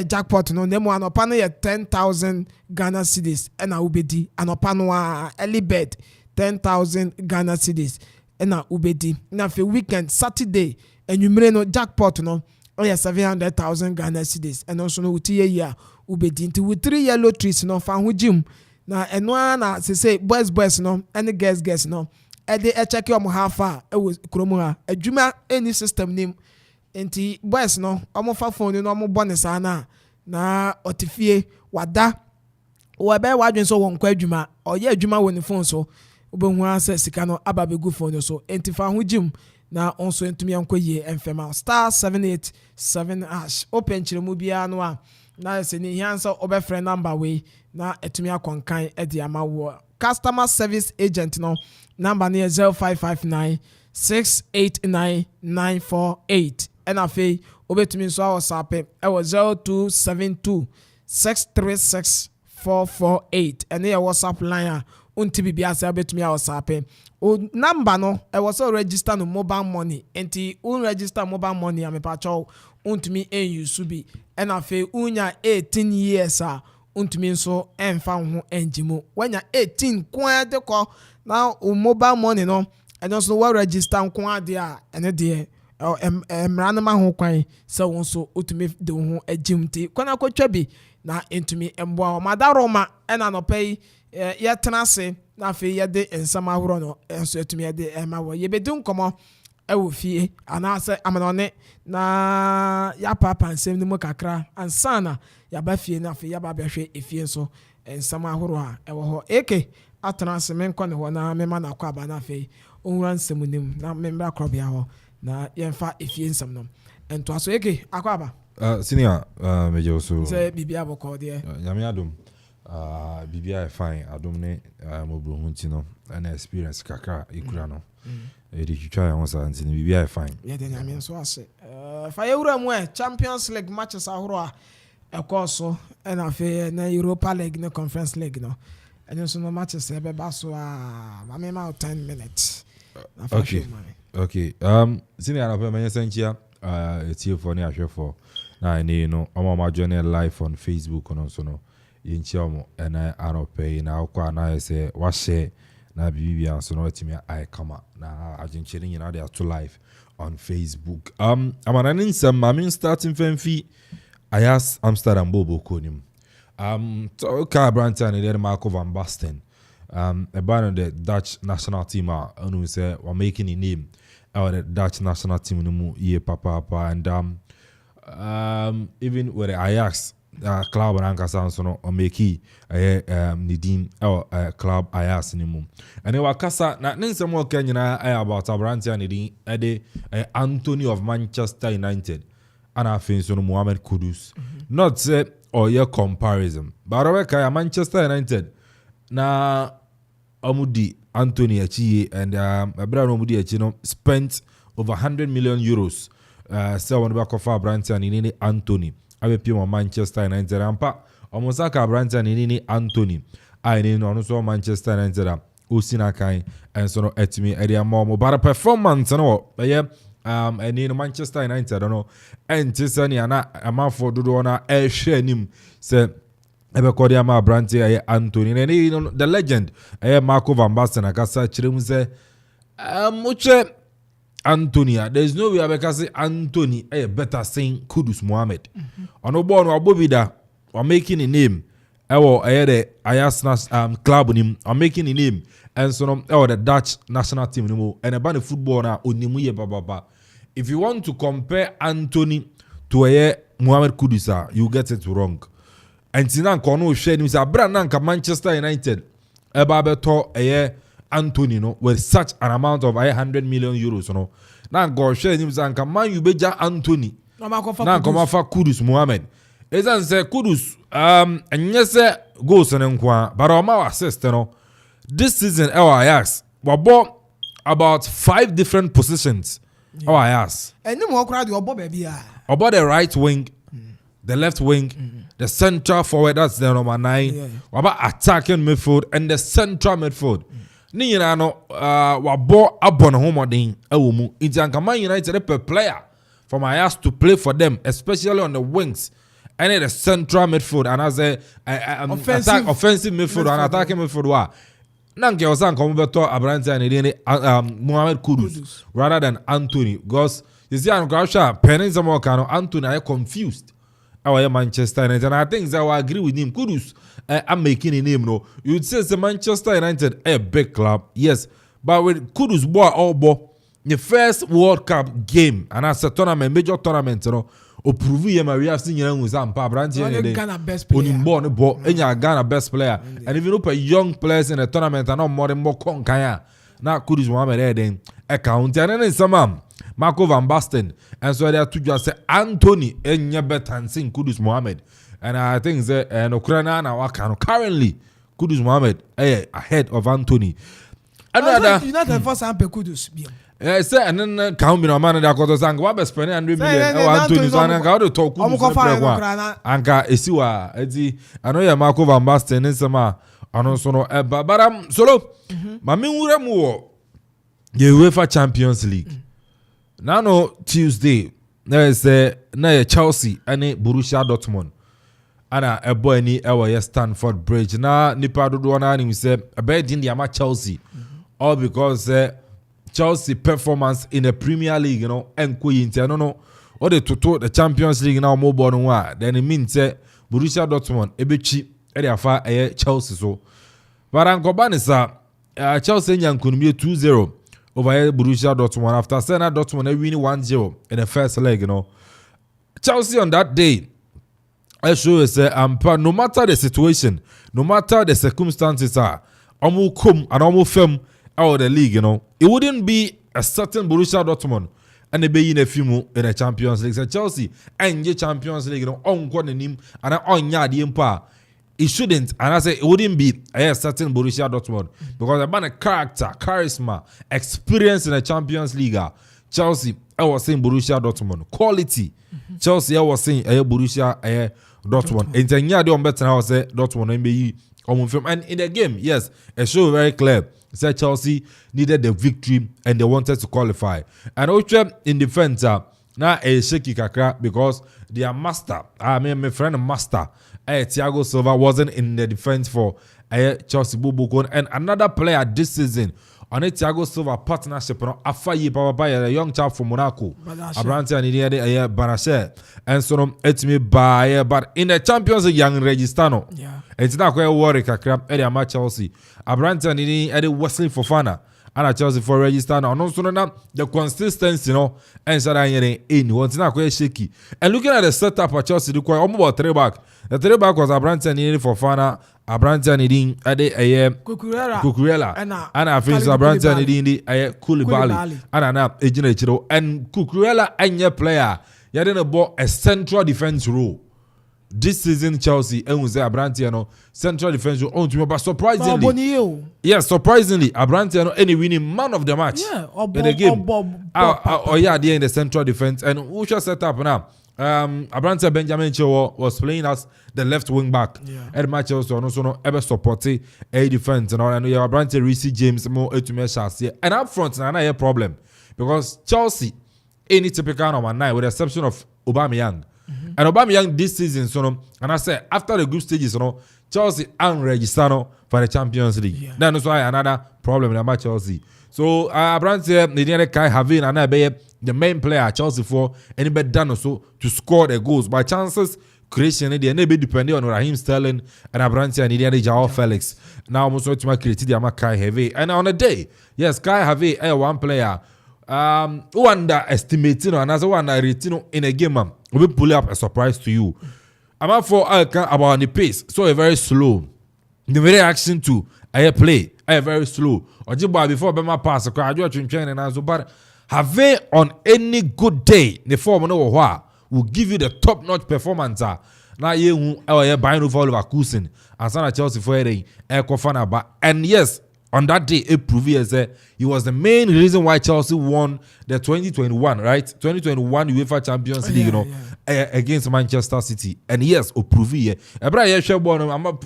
jackpot no nemu anopa no ye 10,000 Ghana cedis na ubedi anopa no early bird 10,000 Ghana cedis na ubedi na fe weekend Saturday enumere no jackpot no 700,000 Ghana cedis eno so no utie year ubedi nti with 3 yellow trees no fa ho jim na eno na say boys no any girls no e dey check your hafa e wo kromo ha adwuma any system nim nti boys no omo fa phone no omo bone sa na otifie wada wo be wadwen so won kwa adwuma oye adwuma woni phone so obehu asa sika no ababegu phone so nti fa ho jim na onso entumi ankoye enfema star 787 hash open chiremu bia no a na se ni hansa obefre number we na etumi akonkan e di amawo customer service agent no number near 0559 689 948 ɛna afei wobɛtumi nso a WhatsApp ɛwɔ 0272 636 448 ɛne yɛ WhatsApp line a unti bibia sɛ wobɛtumi a WhatsApp o number no ɛwɔ sɛ register no mobile money enti register mobile money a mepakyɛw untumi use bi ɛna afei unya 18 years a untumi nso ɛmfa ho enjimu wanya 18 kwa de kɔ na mobile money no ɛno nso wɔ register kwa de a ɛne de mmara no ma ho kwan sɛ wo nso utumi de ho agim ti kwana kɔtwa bi na entumi mboa madaroma ɛna no pɛi yɛtena ase na afei yɛde nsɛm ahoro no nso etumi yɛde ɛma wɔ yɛbɛdi nkɔmɔ ɛwɔ fie anaasɛ amanɔne na yɛapapa nsɛm no mu kakra ansana yɛaba fie na afei yɛaba bɛhwɛ efie nso nsɛm ahoro a ɛwɔ hɔ eke atena ase menkɔ ne hɔ na mema na akɔ aba na afei owura nsɛm nim na membra korɔbea hɔ na yɛmfa efie nsɛm no ɛntoa so eke akɔ aba senior mejo so sɛ bibia bɔkɔ deɛ nyame adom bibia fine adom ne mobro ho nti no ana experience kakra ekura no edi twitwa ya ho sa nti bibia fine yɛde nyame nso ase fa yɛwura mu Champions League matches ahoro a ɛkɔ so ɛna afei na Europa League ne Conference League no ɛno nso no matches ɛbɛba so a mamema 10 minutes okay senior na pɛ manya sanchia etiefo ne ahwefo na ne no ọmọ journey live on Facebook no so no yinchi omo ena arope na akwa na ese wa share na bibia so no atimi ai kama na agenchiri nyina dey to live on Facebook amana nsem mamin starting fanfi Ayas Amsterdam bobo konim to ka Branton and Marco van Basten about the Dutch national team anu say we making a name out the Dutch national team no mu ye papa and even with the Ajax club and ankasa so no make nidim club Ajax ni mu and wakasa na nsem wo ka nyina about Branton and the Anthony of Manchester United and I think so Mohamed Kudus not say or your comparison but I Manchester United na Omudi Anthony Achi and Abraham Omudi Achi no spent over 100 million euros so one back of Branton in Anthony abe pio Manchester United ampa omosaka Branton in Anthony I no so Manchester United usina kan and so no etimi area more but performance no and in Manchester United no and tisani na Amanfo dodo na share nim say ebekodi ama Branton Anthony and the legend Marco van Basten akasa chirem say uche Anthony there's no way abeka say Anthony better saying Kudus Mohamed ono born abobida or making a name the Ajax club nim are making a name and so no the Dutch national team no and about the football na onimu ye baba. If you want to compare Anthony to Mohamed Kudus you get it wrong. And sinan kono share nim say brand na Manchester United eba beto Anthony no with such an amount of 100 million euros no na go share nim say man you beja Anthony na koma fa Kudus Mohamed ezan say Kudus enyese goals nkwa but o ma assist no this season Ajax wabo about 5 different positions Ajax enim ho kra de obo ba bia about the right wing the left wing the central forward that's the number 9 about attacking midfield and the central midfield ni nyina no wabo abon homodin awomu inti Man United per player from Ajax to play for them especially on the wings and the central midfield and as a offensive midfield and attacking midfield wa nange osan komo beto Branton and Mohamed Kudus rather than Anthony because you see an Grausha penins mo kano Anthony are confused our Manchester United and I think that I agree with him. Kudus I'm making a name no. You'd say the Manchester United a big club, yes, but with Kudus the first World Cup game and as a tournament, major tournament, you know, prove we have seen you with Branton Ghana best player. Ghana best player, and if you look at young players in the tournament, and not more than more Kaya. Now Kudus Mohamed then account and then some Marco van Basten and so there to just say Anthony Enyabetansin Kudus Mohamed and I think that Ukraine now currently Kudus Mohamed ahead of Anthony another United for some Kudus. Say and then count me no man that got sang what be spending 100 million e wan to ni so anka do talk Kudus anka esiwa eti ano ya Marco van Basten nsema ano so no babaram solo ma me nwura mu wo the UEFA Champions League now no Tuesday na say na Chelsea and Borussia Dortmund ana ebo ni ewa Stamford Bridge na nipa dodo na nim say abedin the ama Chelsea all because Chelsea performance in the Premier League, you know, and no, or the Champions League now more born one. Then it means Borussia Dortmund ebechi afa Chelsea so. But Ankobanisa Chelsea yan could be 2-0 over Borussia Dortmund after Senna Dortmund winning 1-0 in the first leg, you know. Chelsea on that day, I show you say no matter the situation, no matter the circumstances omu come and omu fem out of the league, you know, it wouldn't be a certain Borussia Dortmund and they be in a few in the Champions League. So Chelsea and the Champions League, you know, on him and on the empire. It shouldn't, and I say it wouldn't be a certain Borussia Dortmund because about a character, charisma, experience in the Champions League. Chelsea, I was saying Borussia Dortmund quality. Chelsea, I was saying Borussia Dortmund. In the year they better, I was say Dortmund NBA. And in the game, yes, it showed very clear. Said Chelsea needed the victory and they wanted to qualify. And also in defense, now a shaky kakra because their master, my friend master, Thiago Silva wasn't in the defense for Chelsea Bubukon. And another player this season on a Thiago Silva partnership, Afayi Papa, a young chap from Monaco, Abrante and Idia Banashe, and so on. It's me by but in the Champions League, young Registano. Yeah. It's not quite worry kakra area match Chelsea. Abrante and Idia Wesley Fofana. And at Chelsea for register now. No, so now the consistency, you know, and so that in what's not quite shaky. And looking at the setup at Chelsea, quite almost about 3 back. The 3 back was Abrante and Idia Fofana, Abrante and Idia Cucurella, and I think Abrante and Idia Koulibaly, and now Ejina Chiro and Cucurella and your player. You didn't about a central defense role. This season Chelsea and was Abrante central defense on to me, but surprisingly, yes, surprisingly, Abrante any winning man of the match in the game. In the central defense and who should set up now. Abrante Benjamin Chilwell was playing as the left wing back. And match also no ever supporting a defense and Abrante Reece James more to me and up front now a problem because Chelsea any typical number 9 with the exception of Aubameyang. And Aubameyang this season, and I said after the group stages, Chelsea and Registano for the Champions League. Then that's why another problem in the match Chelsea. So Abrante the Kai having and the main player Chelsea for anybody done also to score the goals by chances creation. They be depending on Raheem Sterling and Abrante and the Joao Felix. Now almost to my creative the Kai Heavy and on a day, yes, Kai Heavy one player. Who underestimating and as one rating in a game, we pull up a surprise to you. I'm for about the pace, so a very slow. The very action to a play, a very slow. Or just before Bema pass, I do training and so. But have they on any good day the form will give you the top-notch performance. Now you are buying over all of Akuffo and Sana Chelsea for a Kofana. And yes. On that day, it proved he was the main reason why Chelsea won the 2021, right? 2021 UEFA Champions League, against Manchester City. And yes, Opruvi.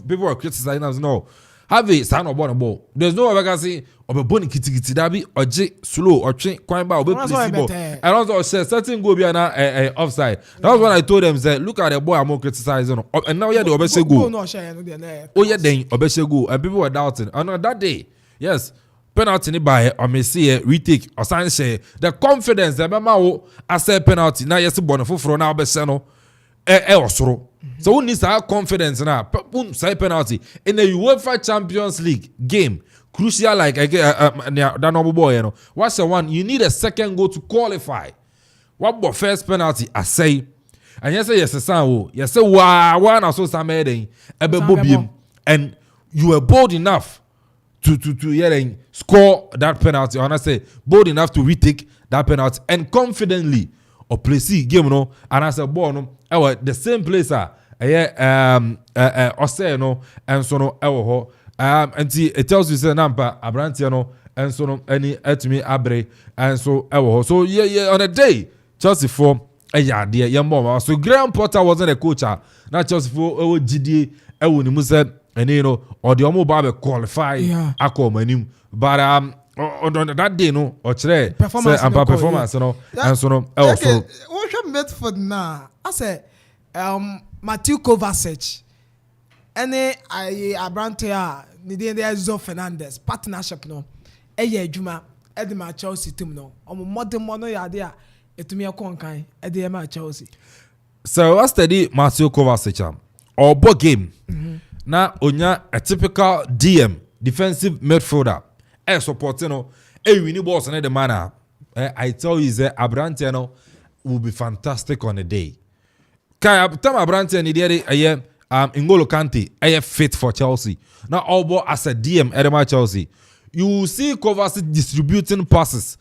People are criticizing us. No, have a son of ball. There's no other say of a bony kitty dabi or J slow or train quite by and also said certain go be an offside. That was when I told them say, look at the boy I'm more criticizing. And now yeah, the Obese go. Oh yeah, then Obese go. And people were doubting. And on that day. Yes, penalty by or may see retake or sign share the confidence that Mama I said penalty now yes born for now beseno so who needs to have confidence now say penalty in the UEFA Champions League game crucial like that normal boy what's the one you need a second goal to qualify what about first penalty I say and yes say one or so some and you were bold enough to score that penalty. And I say bold enough to retake that penalty and confidently or play game and I said the same place and so no and it tells you say number Abrante and so no any etimi abre and so ewo so yeah on a day Chelsea for dear young mom so Graham Potter wasn't a coach not Chelsea for GD ewo ni mu said and you know or the omo ba be qualify akomanim but on that day no or today performance no and so no also what you met for now I say Matthew Kovacic any Abrante ni dey Enzo Fernandez partnership no adwuma edema Chelsea team no modern no ya dey etumi akonkan edema Chelsea so I study Matthew Kovacic or ball game na onya a typical DM defensive midfielder supporting no winning balls on the manner I tell you that Abrante no will be fantastic on the day kai time Abrante ni dey N'Golo Kante fit for Chelsea now all ball as a DM edema Chelsea you will see Kovacic distributing passes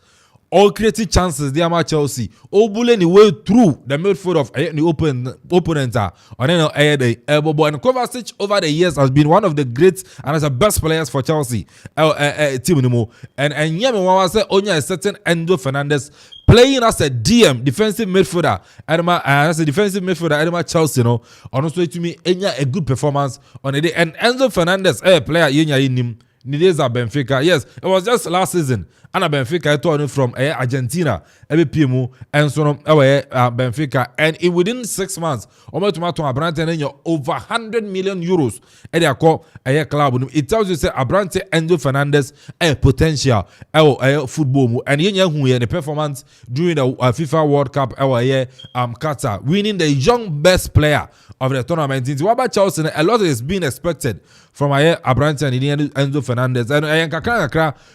all creating chances there at Chelsea all bullying the way through the midfield of the opponent and then the elbow ball and Kovacic over the years has been one of the great and as the best players for Chelsea team anymore and Yemi Wawa say only a certain Enzo Fernandez playing as a DM defensive midfielder as a defensive midfielder at Chelsea no honestly to me a good performance on the day and Enzo Fernandez player Nideza Benfica. Yes, it was just last season. And Benfica I told from Argentina, PMU, and so Benfica. And within 6 months, Abrante over 100 million euros. And they call a club. It tells you say Abrante Enzo Fernandez potential football. And the performance during the FIFA World Cup Qatar, winning the young best player of the tournament. What about Chelsea? A lot is being expected from Abrante and Enzo Fernandez. And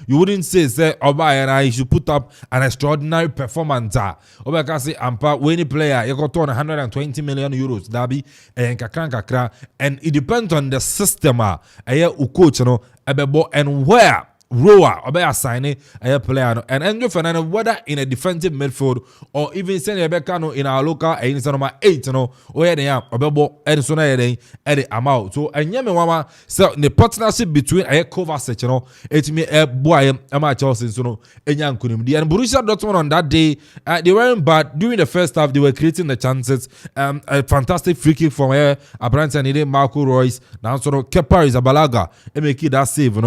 you wouldn't say Oba should put up an extraordinary performance. Oba can say Ampa winning player you got 120 million euros. Dabi and it depends on the system. Coach and where rower or assigning a player and Enzo Fernandez whether in a defensive midfield or even send a in our local and in number 8 where they are and so at the amount so and Yemi so the partnership between a Kovacic it me a boy Chelsea so and Borussia Dortmund on that day they weren't bad during the first half they were creating the chances a fantastic free kick from Abrante and Marco Reus now so Kepa Arrizabalaga and make that save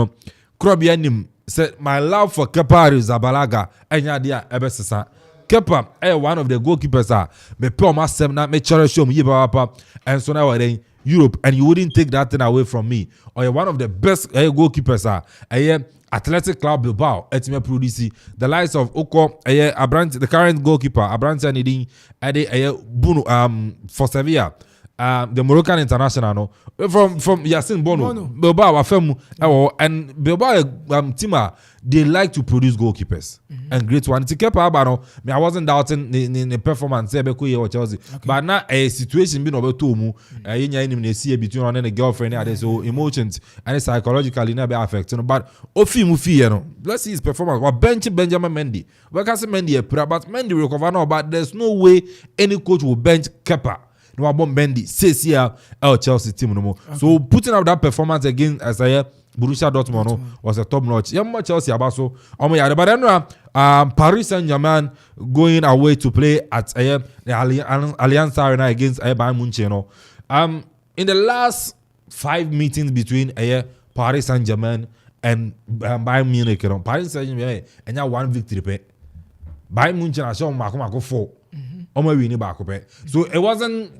Krobianim said my love for Kepa Arrizabalaga enya dia ebesesa Kepa one of the goalkeepers me pay myself na me cherish him papa and so now we're in Europe and you wouldn't take that thing away from me or you're one of the best goalkeepers Athletic Club Bilbao etime produce the likes of Oko Abrante the current goalkeeper Abrante Nidin Bunu for Sevilla the Moroccan international from Yasin Bono Bilbao Afemu and Bilbao team they like to produce goalkeepers and great one. I wasn't doubting the performance Chelsea, but now a situation being over two between one and a girlfriend and so emotions and psychologically never affected. But let's see his performance. What bench Benjamin Mendy? We can say Mendy but Mendy recover now. But there's no way any coach will bench Kepa. No about Mendy says here Chelsea team no more. So putting out that performance again as Borussia Dortmund was a top notch. Chelsea abaso. But then Paris Saint-Germain going away to play at the Allianz Arena against Bayern Munich. In the last 5 meetings between Paris Saint-Germain and Bayern Munich, Paris Saint-Germain and one victory. Bayern Munich has shown Mako 4. So it wasn't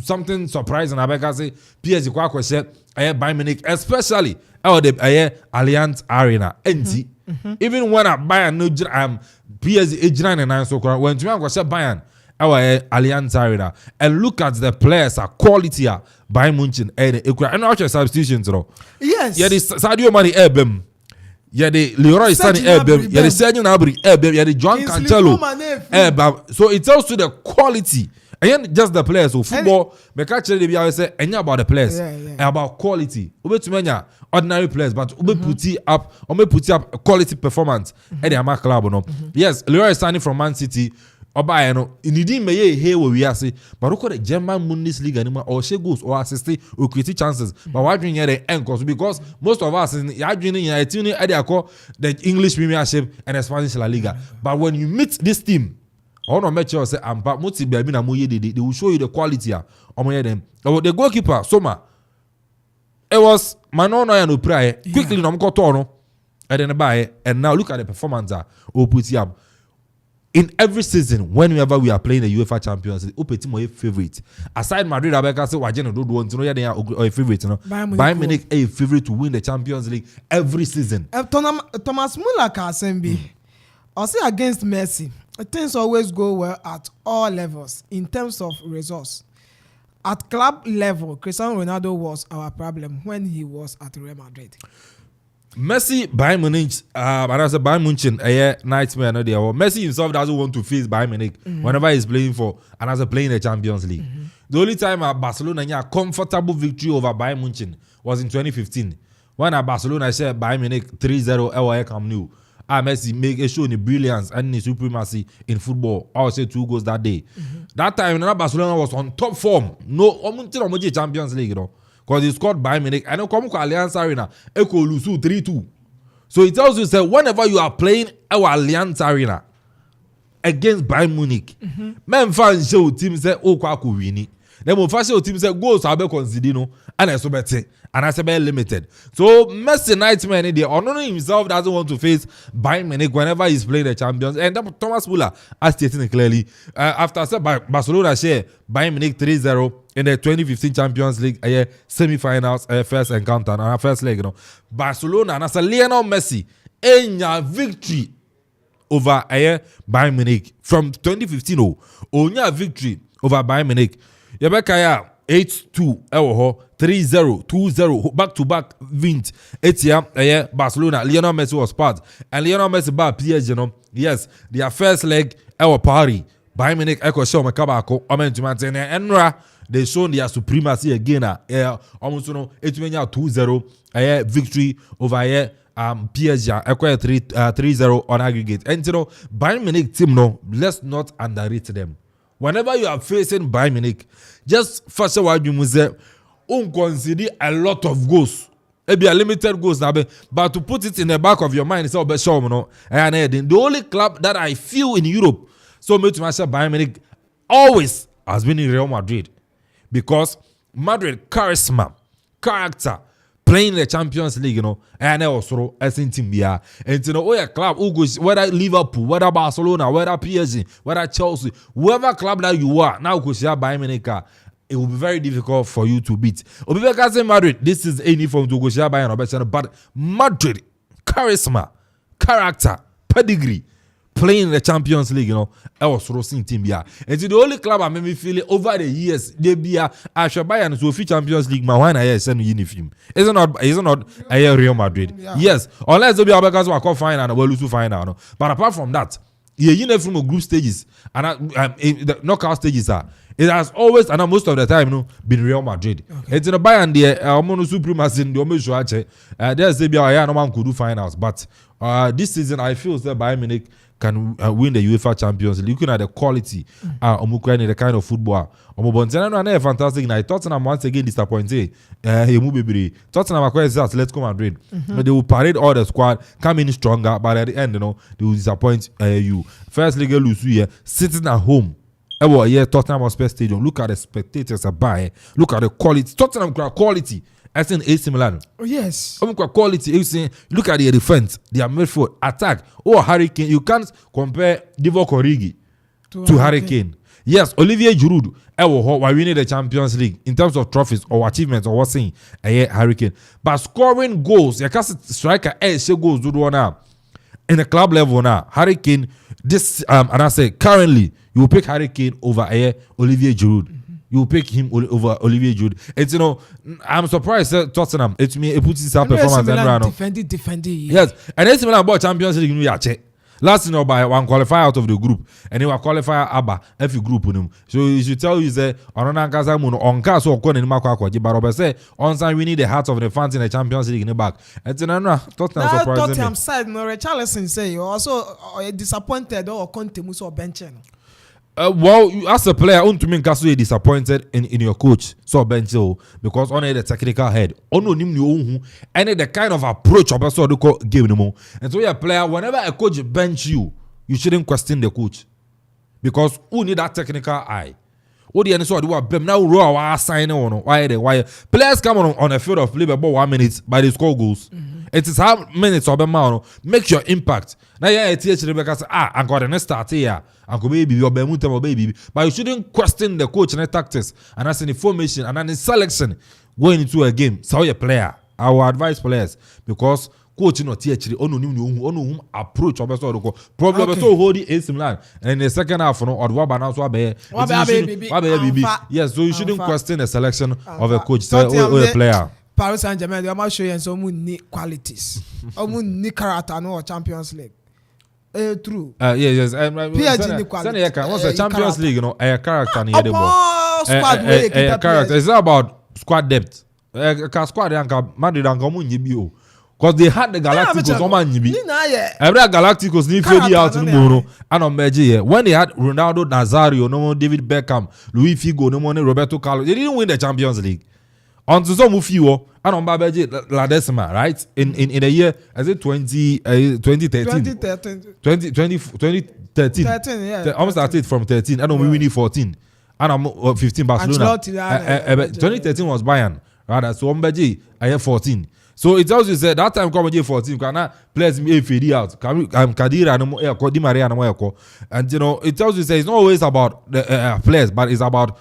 something surprising. I can say PSG question Bayern Munich, especially the Allianz Arena. Even when I Bayern no PSG ejina so when you go say Bayern our Allianz Arena and look at the players quality Bayern Munich and actually substitutions yes yeah this Sadio Mane ebem yeah the Leroy Sané ebem yeah the Sergio Gnabry ebem yeah the Joan Cancelo so it tells you the quality. And just the players. So football, me catch the say any about the players, about quality. Ube too many ordinary players, but ube put up quality performance. Any club no. Yes, Leroy Sané from Man City. Oba no inidi meye he we ase but look at the German Bundesliga anymore or she goals or assist or create chances but why doing here the encos because most of us in the English Premiership and the Spanish La Liga but when you meet this team I want to make sure say I'm back multi baby na moye they will show you the quality them the goalkeeper Soma it was Manono and Opray quickly no mkoto and then buy and now look at the performance Oputiam. In every season, whenever we are playing the UEFA Champions League, Opeti my favorite. Aside Madrid, Abeka say Wajeno don't want to know they are a favorite. Bayern Munich a favorite to win the Champions League every season. Thomas Muller Kasembi, I say against Messi, things always go well at all levels in terms of results. At club level, Cristiano Ronaldo was our problem when he was at Real Madrid. Messi, Bayern Munich, and I said Bayern Munich, a nightmare. No, there. Messi himself doesn't want to face Bayern Munich whenever he's playing for and as a playing the Champions League. The only time at Barcelona had a comfortable victory over Bayern Munich was in 2015 when at Barcelona said Bayern Munich 3-0 away Camp Nou. Messi make a show in the brilliance and the supremacy in football. I would say 2 goals that day. That time, Barcelona was on top form. No, Champions League, you know. Because he scored Bayern Munich. I know come to Allianz Arena, Eko Lusu 3-2. So it tells you that whenever you are playing our Allianz Arena against Bayern Munich, men fans show team say Okwaku wini. Then mo fast show team say goals are be considered no, and I so better and I say be limited. So Messi nightmare in the honoring himself doesn't want to face Bayern Munich whenever he's playing the champions. And Thomas Muller has stated it clearly after say Barcelona share Bayern Munich 3-0 in the 2015 Champions League semi-finals first encounter and first leg, you know. Barcelona and as a Lionel Messi a victory over Bayern Munich from 2015 only victory over Bayern Munich. Yabekaya 8-2 3-0 2-0 back-to-back wins. Etia Barcelona Lionel Messi was part and Lionel Messi by PSG, you know. Yes, their first leg party Bayern Munich echo show makabako omentumante enra they shown their supremacy again almost no 2-0 victory over PSG echo 3-0 on aggregate. And you know Bayern Munich team no, let's not underrate them. Whenever you are facing Bayern Munich, just first of all you must consider a lot of goals. Maybe a limited goals now, but to put it in the back of your mind, it's all about show, you know. And the only club that I feel in Europe so much myself Bayern Munich always has been in Real Madrid. Because Madrid charisma, character, playing the Champions League, you know, and also as in team here. And you know, a club who goes whether Liverpool, whether Barcelona, whether PSG, whether Chelsea, whoever club that you are, now because you are Bayern Munich, it will be very difficult for you to beat. Obibeka say Madrid, this is any form to go share Bayern, but Madrid, charisma, character, pedigree. Playing the Champions League, you know, I was roasting team here. And the only club I made me feel it over the years, they be a Bayern so few Champions League, my one I send uniform. Isn't not a Real Madrid. Yeah. Yes, unless they be because we are final and we lose to final. No? But apart from that, uniform of group stages and the knockout stages are. It has always and most of the time, you know, been Real Madrid. Okay. It's in the Bayern there, supremacy in the Omeshuache. There's the no man could do finals, but this season I feel that Bayern Munich can win the UEFA Champions League. Looking at the quality, the kind of football. Fantastic night. Tottenham once again disappointed. Tottenham acquires Atletico Madrid. They will parade all the squad, come in stronger, but at the end, you know, they will disappoint you. First league lose here, sitting at home. Tottenham Hotspur Stadium. Look at the spectators are look at the quality. Tottenham quality. As in AC Milan. Oh, yes. Quality. Look at their defense, their midfield, attack. Hurricane. You can't compare Divock Origi to Hurricane. Yes, Olivier Giroud. While winning the Champions League in terms of trophies or achievements or what's saying, Hurricane. But scoring goals, you can't striker goals do now. In the club level now, Hurricane. This and I say currently you will pick Hurricane over Olivier Giroud. You will pick him over Olivier Giroud. It's, you know, I'm surprised Tottenham. It's me. It puts his performance. Defending. Yes, and AC Milan bought Champions League. We are check. Last year by one qualifier out of the group, and they were qualifier ABBA every group with him. So you should tell you say on cast or con in Makwa, but say on time we need the hearts of the fans in the Champions League in the back. And Tottenham surprising. Tottenham side, no, Richarlison say you also disappointed or Conte Muso benching. Well, as a player, to me, you're disappointed in your coach, so bench because on the technical head, on and the kind of approach of a sort of game anymore. And so, you're a player, whenever a coach bench you shouldn't question the coach because who need that technical eye? What the answer do about now? Raw sign on why players come on a field of play about 1 minute by the score goals. It is how minutes of a make your impact. Now yeah, teach Rebecca say I'm going to start here. And go baby your baby, but you shouldn't question the coach and the tactics and that's in the formation and then the selection going into a game. So you player, I will advise players because coach not teach on approach of the problem so hold the AC Milan and in the second half no or what now so baby. Yes, so you shouldn't question the selection of a coach or a player. Paris Saint-Germain, they are showing you some unique qualities. Unique character no Champions League. True. Yes. PSG quality. Once the Champions League, you know, a character near the ball. A character. It's not about squad depth. Squad Madrid and Comunibio. Because they had the Galacticos on Manibi. Every Galacticos need 30 out in the Mono and on Meji. When they had Ronaldo Nazario, no David Beckham, Luis Figo, no money, Roberto Carlos, they didn't win the Champions League. On to some of you, and on Babaji La Decima, right? In the year, as it 2013. 2013, yeah. Almost started from 13. I don't we winning 14. And I'm 15 Barcelona. 2013 was Bayern, rather. So Babaji, I have 14. So it tells you that that time come 14. Can players me fade out. Kadira no more, Di Maria no more. And you know, it tells you that it's not always about the players, but it's about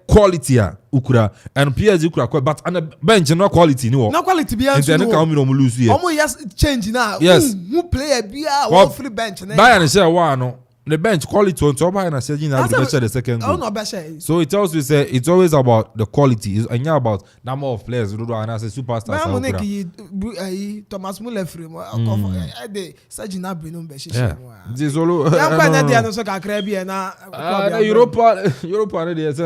quality ukura and PSG ukura but on the bench no quality no quality beyond no come no lose here almost change now who play a one free bench Bayern share one no the bench quality on top Bayern share the second goal. So it tells you say it's always about the quality it's about number of players and as a superstar Thomas Muller free they Sajina Bruno Beshi this solo Europa yes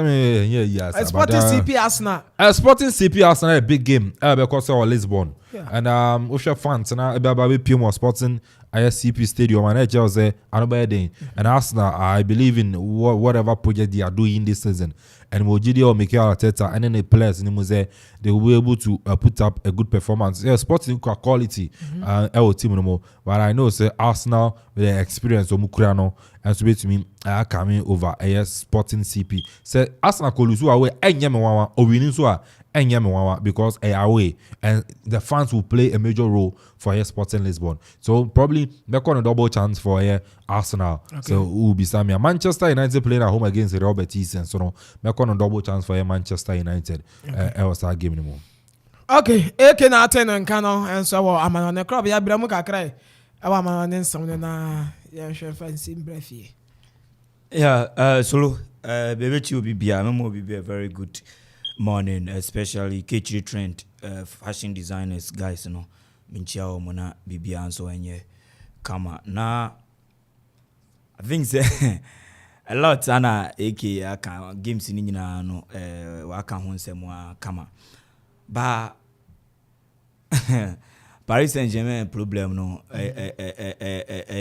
Sporting CP Arsenal Sporting CP Arsenal a big game because of Lisbon and Usha fans na be Pimo Sporting ISCP Stadium and Chelsea and Arsenal I believe in whatever project they are doing this season and Mojidi or Mikel Arteta and then the players in the they will be able to put up a good performance. Yeah, Sporting quality team no more, but I know say Arsenal with the experience of Mukurano and so to me coming over Sporting CP. Say Arsenal ko lose away enyeme or winning so because away and the fans will play a major role for Sporting Lisbon. So probably they're going a double chance for Arsenal. Okay. So will be Samia. Manchester United playing at home against Real Betis and so on. They're going a double chance for Manchester United. Was that game anymore. Okay, AK na ten and Kano and so I'm on the crop. Ya Bramuka cry. I'm on some na fancy breath. Yeah, solo baby will be a very good morning, especially K3 Trend, fashion designers, guys, you know, Minchia Mona, Bibia, and so on. Kama. Now, I think a lot ana A.K.A. games in Nina, no, waka honse mwa kama. Ba Paris Saint-Germain problem, no,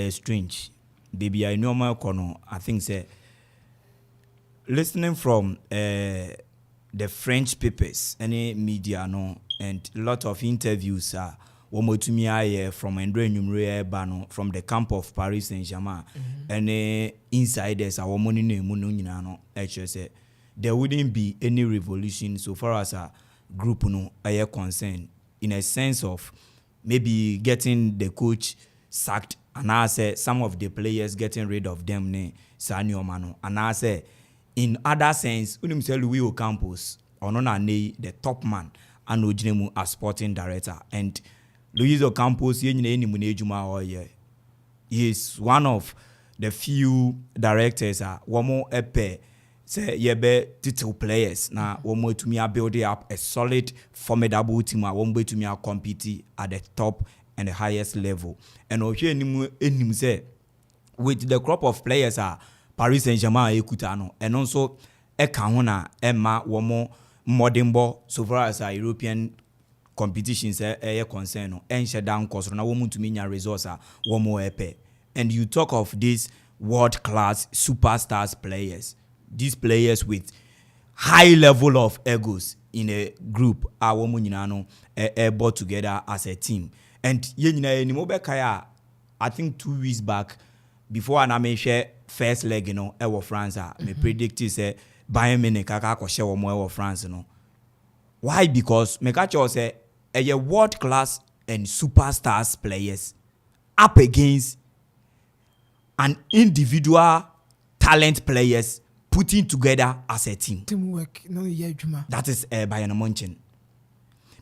strange. Baby, I know my corner, I think, say, listening from, the French papers, any media, no, and a lot of interviews are from Andre Numere Bano from the camp of Paris Saint-Germain, and insiders are say there wouldn't be any revolution so far as a group no are concerned, in a sense of maybe getting the coach sacked, and I say some of the players getting rid of them, ne Sanio Mano, and I say. In other sense, when say Louis Ocampos, the top man, and Ojinemu as sporting director, and Louis Ocampos, he is one of the few directors. One more epe, say yebe title players. Now one more to me are building up a solid, formidable team. One way to me are competing at the top and the highest level. And here say with the crop of players Paris Saint-Germain ekutano and also ekahona emma womo modern ball so far as European competitions concern and shut down cost na womu to minya resource womo epe and you talk of this world-class superstars players. These players with high level of egos in a group are brought together as a team. And I think 2 weeks back, before I share first leg, Ewo France, me predicted say Bayern Munich kaka share Ewo France, Why? Because me catch say a world class and superstars players up against an individual talent players putting together as a team. Teamwork, no Juma. That is Bayern Munich.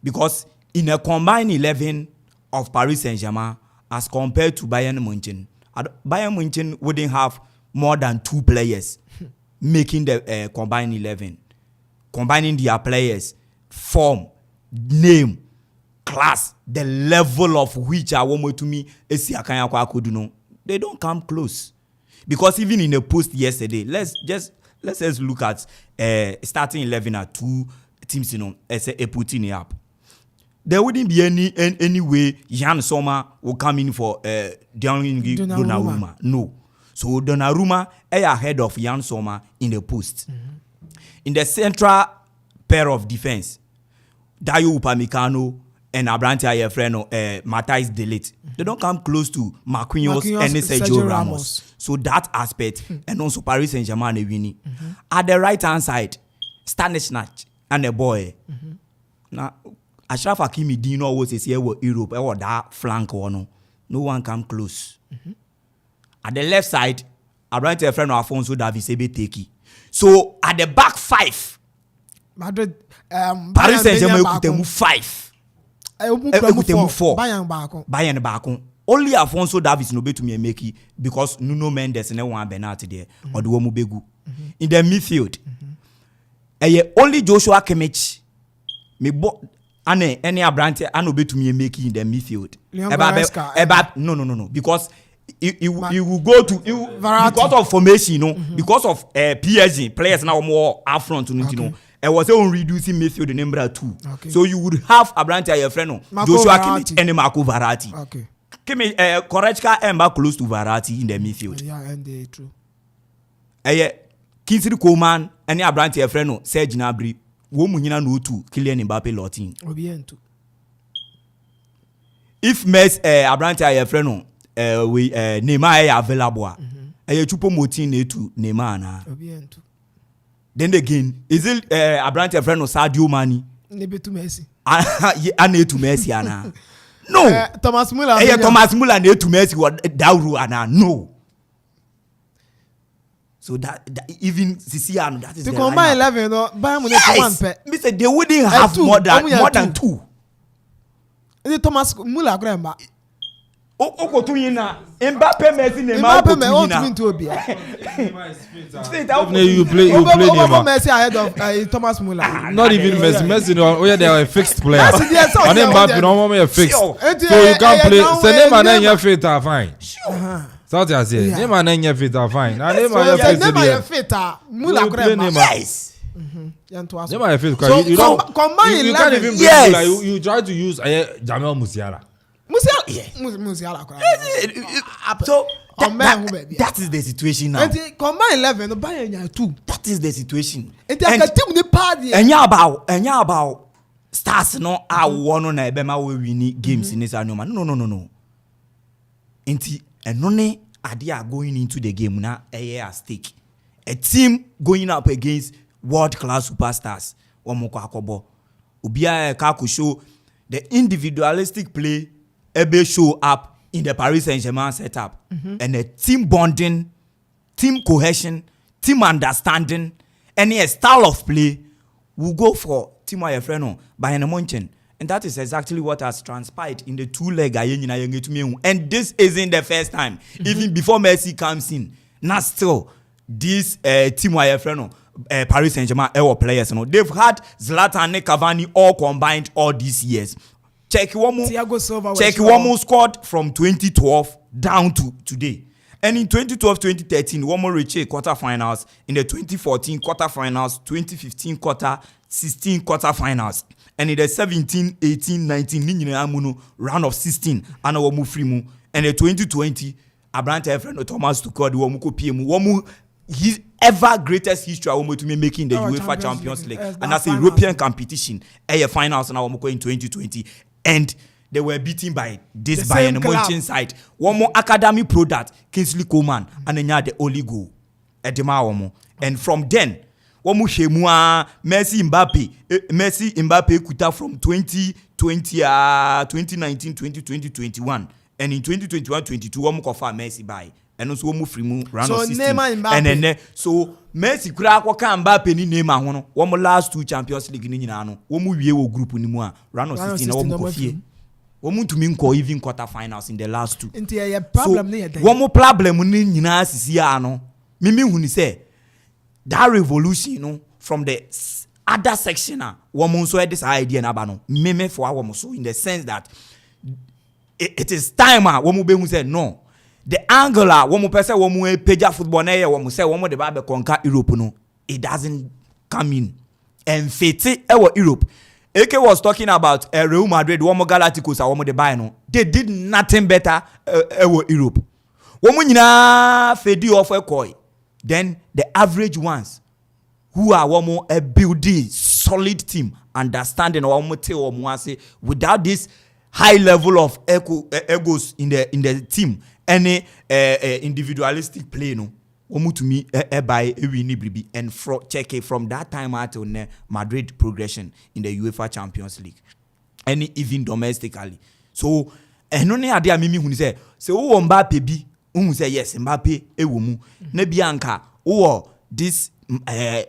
Because in a combined 11 of Paris Saint-Germain as compared to Bayern Munich wouldn't have more than 2 players making the combined 11. Combining their players, form, name, class, the level of which I want to me, they don't come close. Because even in the post yesterday, let's look at starting 11 at 2 teams, as a putting up. There wouldn't be any way Jan Sommer will come in for Donnarumma. No. So Donnarumma is ahead of Jan Sommer in the post. In the central pair of defense, Dayo Upamecano and Abrante Ayefreno, Matthijs de Ligt, they don't come close to Marquinhos and Sergio Ramos. So that aspect, and also Paris Saint-Germain winning. At the right hand side, Stanislas and the boy. Now, Ashraf Hakimi Dino was here with Europe, or that flank one. No one come close. At the left side, Abrante Ayefreno Alfonso Davies ebe teki. So at the back 5, Madrid, Paris Saint-Germain ekutemu 5. Ekutemu 4. Bayern Bakon. Only Alfonso Davies no be to me make it because Nuno Mendes ne wan Bernat there or the womu begu. In the midfield, only Joshua Kimmich me any Abrante and be to me make it in the midfield. No. Because you will go to because of formation, because of PSG players now more up front, I was on reducing midfield the number 2. Okay. So you would have Abrante Ayefreno, Joshua Kimmich, and Marco Verratti. Okay. Korechka and close to Verratti in the midfield. Yeah, and they true. Kingsley Coman and Abrante Ayefreno, Serge Gnabry, Womunina no 2, Kylian Mbappe Lotin. Obiento. If Messi Abrante Ayefreno we Neymar available. Chupo Motin to Neymar na. Obiento. Then again, is it Abrante Ayefreno Sadio Mane? Nebe to Messi. Ane to Messi ana. No. Thomas Muller. Thomas Muller ne to Messi what Dauru ana. No. So that even Sisiano, that is the combine 11, Bayern Munich one pair. Mr. They wouldn't have more than 2. Is it Thomas Muller grandma? Oko Twumhene, Mbappe Messi, Neymar You play Messi ahead of Thomas Muller. Not even Messi. No, they are a fixed player. And Mbappe no more fixed. So you can't play. Say Neymar and your feet are fine. So I say Neymar and your feet are fine. And Neymar your feet are Muller grandma. Yes. Neymar your feet. So you can't even play Muller. You try to use Jamal Musiala. Musiala. So that is the situation now. And combine 11, Bayern 2. That is the situation. And team the party. And about stars no are one on a bema we win games in this annual. No. And none are going into the game now at stake. A team going up against world class superstars. Omokwakwo. Ubia Kaku show the individualistic play ebe show up in the Paris Saint-Germain setup. And a team bonding, team cohesion, team understanding, and a style of play will go for Team Ayefreno Bayern Munich. And that is exactly what has transpired in the 2-leg. And this isn't the first time. Even before Messi comes in, not still this Team Ayefreno Paris Saint-Germain players. They've had Zlatan and Cavani all combined all these years. Check Womo scored from 2012 down to today. And in 2012-2013, Womo reached quarterfinals. In the 2014 quarterfinals, 2015 16 quarterfinals. And in the 17, 18, 19, round of 16, and the 2020 Abrante friend Thomas Tuchel the womu ko PM womu his ever greatest history womu to me making the UEFA Champions League and that's a European competition finals now womu ko in 2020 and they were beaten by this Bayern Munich side. One more academy product, Kingsley Coman, and then the only goal at the Maomo. And from then, one more Messi Mbappe kuta from 2019, 2020, 21. And in 2021-22, one more kofa Messi by. And also one more free move round of 16. And then so Messi kura kwa Mbappe ni Neymar hono. One more last 2 Champions League ni nyina one more yewo group ni mu round of 16 na one more kofie. One more to mean even quarterfinals in the last 2. So one more problem ni nyina sisi ano. Mimi huni say that revolution, you know, from the other section, woman so this idea na bano. Meme for woman so in the sense that it is time woman be who say no. The angular woman person woman peja football na here woman say woman the Bible conquer Europe no. It doesn't come in. And fete Europe. A.K.A was talking about Real Madrid, woman Galacticos woman the buy no. They did nothing better Europe. Woman na fedi off a koi. Then the average ones who are one more a building solid team, understanding or without this high level of egos in the team, any individualistic play no. To me by and check it from that time out to Madrid progression in the UEFA Champions League, any even domestically. So only idea mimi who say who Mbappe be. Say yes, Mbappe ewumu. Nebianka this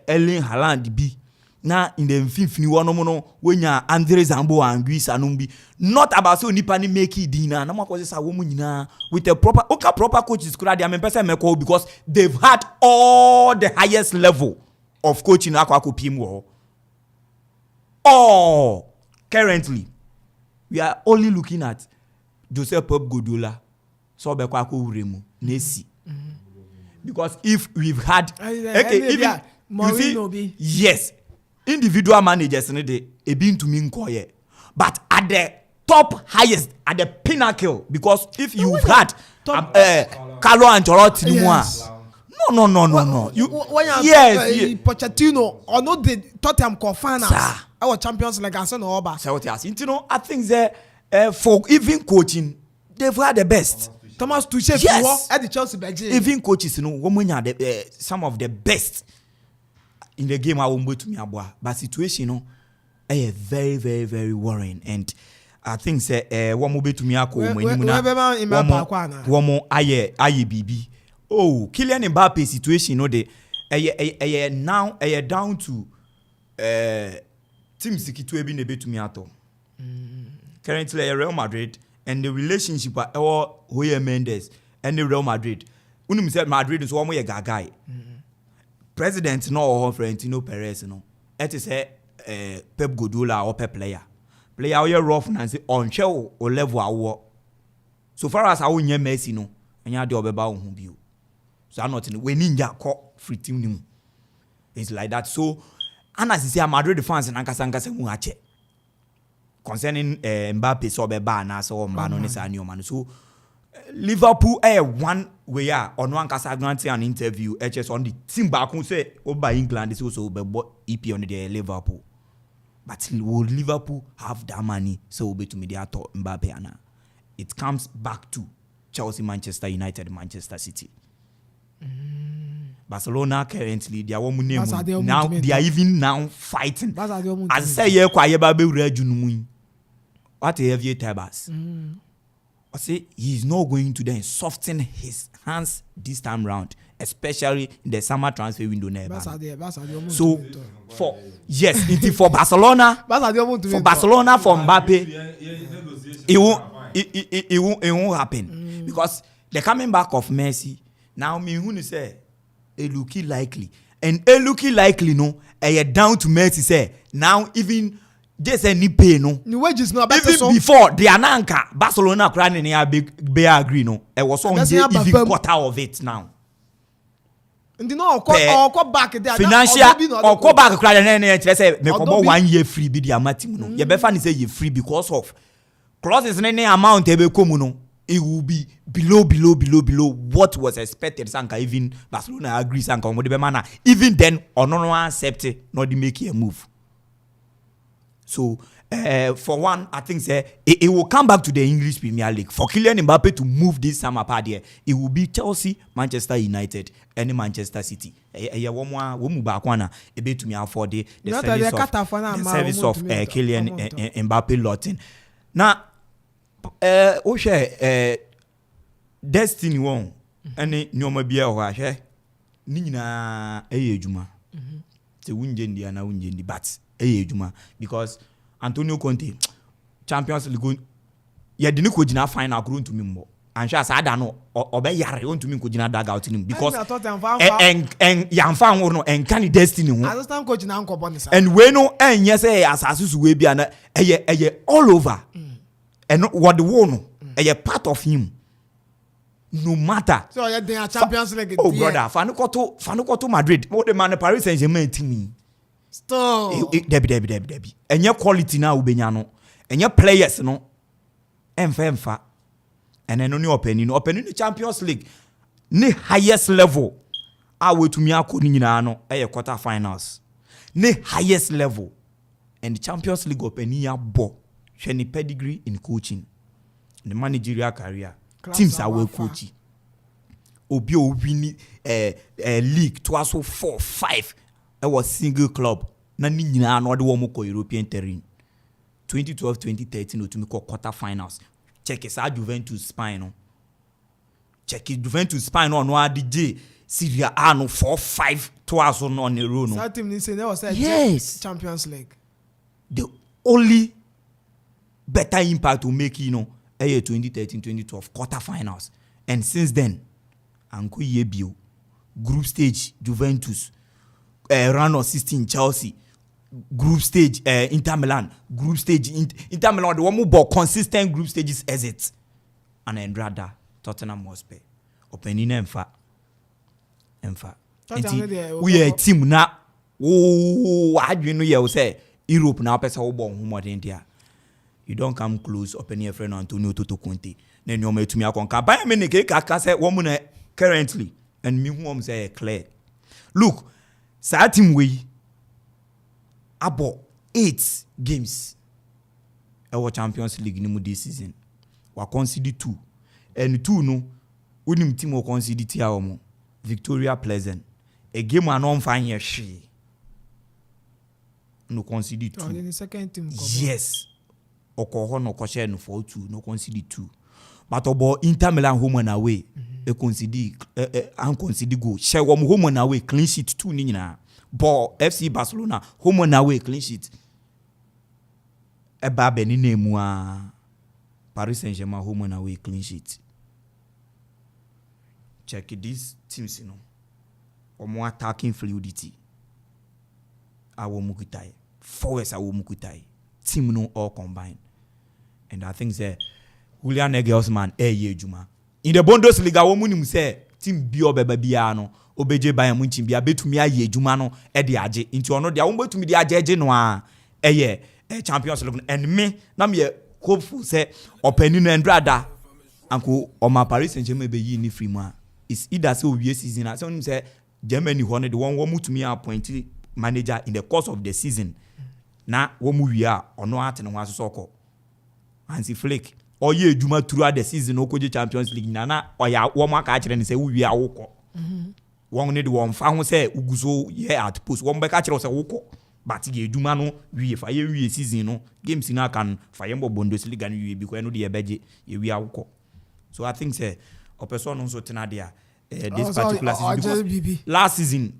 Erling Haaland be na in the fifth one no when ya Andre Zambo and Greece anumbi not about so nipa ni make it dinner na mwako say womu nyina with a proper coaches could am person meko because they've had all the highest level of coaching Akuffo. Oh, currently we are only looking at Joseph Pep Guardiola. So Nesi. Because if we've had even you see, yes, individual managers they been to me but at the top highest at the pinnacle because if you've had Carlo Ancelotti no you yes Pochettino or not the Tottenham finals our Champions League as no oba so you know I think that for even coaching they've had the best. Thomas Tuchel yes. At the Chelsea bench. Even coaches, you know, some of the best in the game. I won't go to me abua, but situation, you know, very, very, very worrying. And I think say one more to me ako one more aye BB. Oh, Kylian Mbappe situation, you know, they now down to team sikitwe bi nebe to me ato. Currently Real Madrid. And the relationship with Jorge Mendes and the Real Madrid. Unum said Madrid is one way a guy. President no Florentino Perez no. It is Pep Guardiola or Pep player. Player you rough and say on show or level our. So far as I win Messi no, and you do obeba on you. So I'm not in when ninja call free team. It's like that. So and as you say Madrid fans and Ankasa mu ache. Concerning Mbappe so be ba na so mba no ne sa nneoma no so Liverpool one way on one kasa grant an interview HS on the team back who say over England is also be EP on the Liverpool but will Liverpool have that money so be to me they to Mbappe ana it comes back to Chelsea, Manchester United, Manchester City. Barcelona currently they are one name now they are even now fighting as say ye kwa ye ba be wura junmu what a heavy tabas I say he's not going to then soften his hands this time round, especially in the summer transfer window never. So for yes it for Barcelona for Mbappe it won't happen because the coming back of Messi now me who say it looking likely and it looking likely no down to Messi say now even just any pay no wages no even before the ananka Barcelona crying be agree no it was on even quarter of it now and no or back there financial or back crying say me come 1 year free be the amatim no you be fan say you free because of clauses any amount e be come no it will be below what was expected. Sanka even Barcelona agrees. Sanka even then, no accept it, not make a move. So for one, I think it will come back to the English Premier League. For Kylian Mbappe to move this summer part here, it will be Chelsea, Manchester United, and Manchester City. One more back one. A bit to me afford the service of Kylian Mbappe Lottin. Now, Destiny won. Any nyoma bia wa hwe. Ni nyina ejuma. Se wunjendi ana wunjendi but ejuma because Antonio Conte Champions League ya dini ko gina final kro ntumi mbo. Ansha sa ada no obe yare ntumi ko gina dag out nim because en yamfa ho no en kan Destiny ho. Assistant coach na nkobo ni sa. And we no enye say asasusu we bia na eye all over. And what the one a part of him. No matter. So yeah, they are Champions League. Oh brother, Fanu to Madrid. More the man Paris Saint-Germain team. Stop. Debbie. And your quality now ubenyano. And your players no. Emfa. And then only opening the Champions League. Ne highest level. Awe to me akoni nyina no e quarter finals. Ne highest level. And the Champions League opening ya bo. Any pedigree in coaching, in the managerial career, teams are well coaching. Obio win league twice 4-5. It was single club. Nani nyina another one more European terrain. 2012-2013 to me quarter finals. Check it out Juventus Spine. Check it Juventus Spine on one DJ Serie A no 4-5 twice on the road. That team they say that was yes Champions League. The only better impact to make 2013-2012 quarterfinals, and since then, Anko Yebio, group stage Juventus, round of 16 Chelsea, group stage Inter Milan, group stage Inter Milan. The one more consistent group stages exit, and Endrada Tottenham Hotspur, opening Emfa. We are a team now. Oh, I do know you say Europe now. Pesa obo humo India. You don't come close open your friend Antonio Toto Conte. Then you to me a conquer. By a minute, I say woman currently, and me whom say clear. Look, certain way about 8 games. Our Champions League in this season. We concede 2. And 2 no, we team will concede 3 Victoria Pleasant. A game are non fine here she. No concede 2. The second team. Yes. Okoho no koshe no 4-2 no concede 2 but about Inter Milan home and away e concede goal share wo home and away clean sheet 2 ni nyina but FC Barcelona home and away clean sheet e ba be ni nemu a Paris Saint-Germain home and away clean sheet. Check these teams omo attacking fluidity awo mukutai forwards awo mukutai team no all combined. And I think say Julian Nagelsmann juma. In the Bundesliga womunim say team bi obeba bia no obeje Bayern Munich bia betumi aye juma no e de age nti ono de wo betumi de age no a Champions League and me na me hopeful say openi no endrada anko o ma Paris Saint-Germain be yi ni free mu a is either say owie season as onim say Germany honor the one wo mutumi appoint manager in the course of the season na wo mu wi a ono ate no aso sokọ Hansi Flick oye ejuma throughout the season okoje Champions League na oya wo ma ka kire ne say wo wi a wokọ won ne de won fa ho say uguso ye at post won be ka kire say wokọ but ye ejuma no wi fa ye wi season no games na kan fa ye mbo Bundesliga no wi because no de ye beje ye wi a wokọ. So I think say person no so tena there this particular season because last season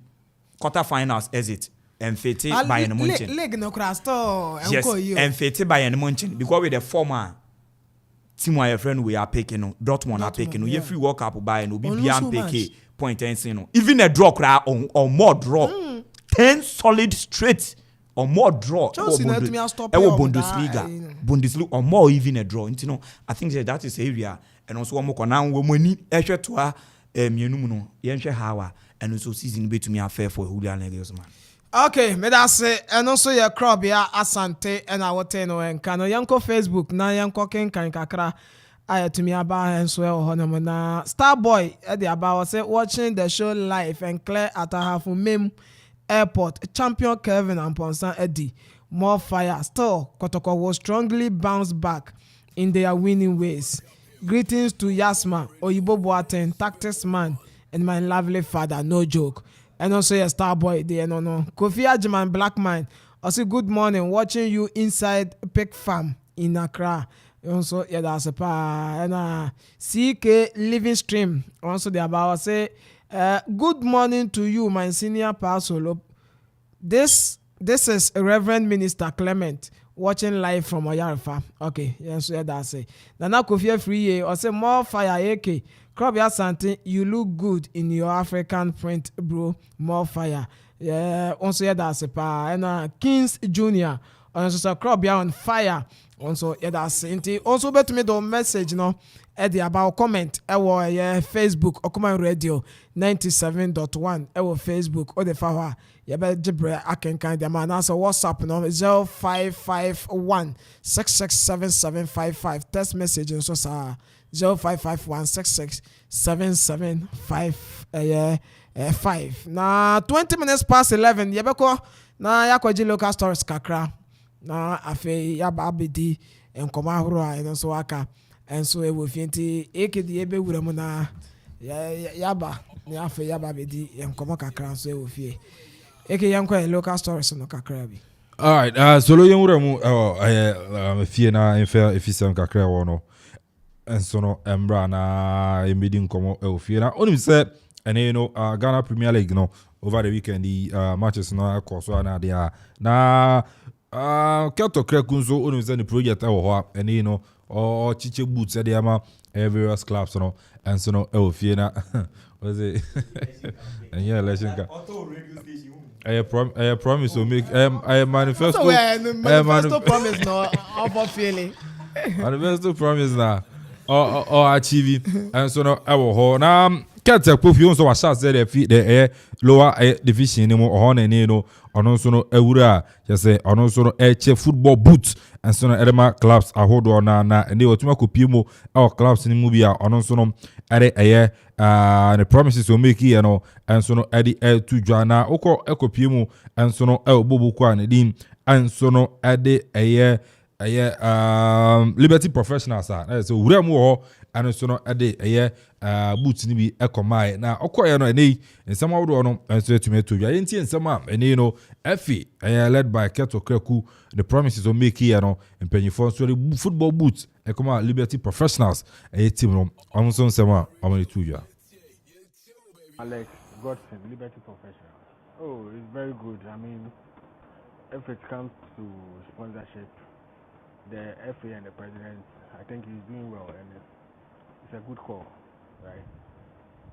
quarterfinals exit and fete Bayern Munich. League no crasto. Yes, and fete Bayern Munich because with the former team where your friend we are picking Dortmund are picking you free World Cup Bayern will be beyond PK point and say no. Even a draw cry or more draw. 10 solid straight or more draw. Bundesliga or more even a draw. You know, I think that is area and also one more now we need extra to no yenhwe hawa and also season be to me affair for Julian Nagelsmann. Okay, me da say and also your crowd ya asante and our ten no enka no yanko Facebook na yanko ken kan kakra to me about Listowell Ohene na Starboy at the about say watching the show live and clear at Ahafo Airport. Champion Kevin and Ponsan Eddie. More fire. Still, Kotoko will strongly bounce back in their winning ways. Greetings to Yasma, Oyibo Boateng, Tactics Man, and my lovely father. No joke. And also a Starboy there. No. Kofi Ajiman Blackman. Also, good morning. Watching you inside Pig Farm in Accra. Also, yeah, that's a pa. And CK Living Stream. Also, the about say, good morning to you, my senior pastor. This is Reverend Minister Clement watching live from Oyarifa. Okay, yes, yeah, that's it. Nana Kofi Free or say more fire AK. Krobia Santi, you look good in your African print, bro. More fire. Yeah, also yeah, that's it. And Kings Jr. Also Krobia on fire. Also yeah, that's it. Also bet me the message, Eddie about comment. Facebook Okoman Radio 97.1. Facebook or the Fawa. You better jibre akenkan the man answer WhatsApp 0551 667755. Text message so sa 0551 667755. Na 20 minutes past 11 yebeko na yakwaji local stores kakra na afe yaba abedi enkoma horo a eno so aka enso ewo fienti ekedi ebe wura mu na yaba ni afe yaba abedi enkoma kakra so ewo fie A.K.A. local stores no kakrabi. All right, so lo yemura mu fie na enfa efisem kakra wo no. Enso no embra na emedi nkomo fie na onim se ene no Ghana Premier League no over the weekend the matches no akoso na dia na Keto Krekunzo onim se the project wo ho ene no o chiche boots e dia ma various clubs no enso no fie na was it and yeah election ka I promise to make I manifesto promise no of feeling manifesto promise na or achieve and so no ewo ho na kete kofi on so wa sha say the lower division ni mo ho na ni no ono so no ewura je say ono so no che football boots and so no edema clubs ahodo na ni otuma kopie mo our clubs ni mu bia ono so no the promises we make here no and so no edi to jana oko ekopie mu and so no bobu kwa ne dim and so no edi Liberty Professionals so wura mu ho and so no edi boots ni bi ekomai na okoye no eni nsema wodo no and so to me to ya enti nsema eni no efi led by Keto Kreku. The promises we make here no empanyfo so the football boots ekoma Liberty Professionals team no onso nsema amani to ya Alex Godson, Liberty Professionals. Oh, it's very good. I mean, if it comes to sponsorship, the FA and the president, I think he's doing well, and it's a good call, right?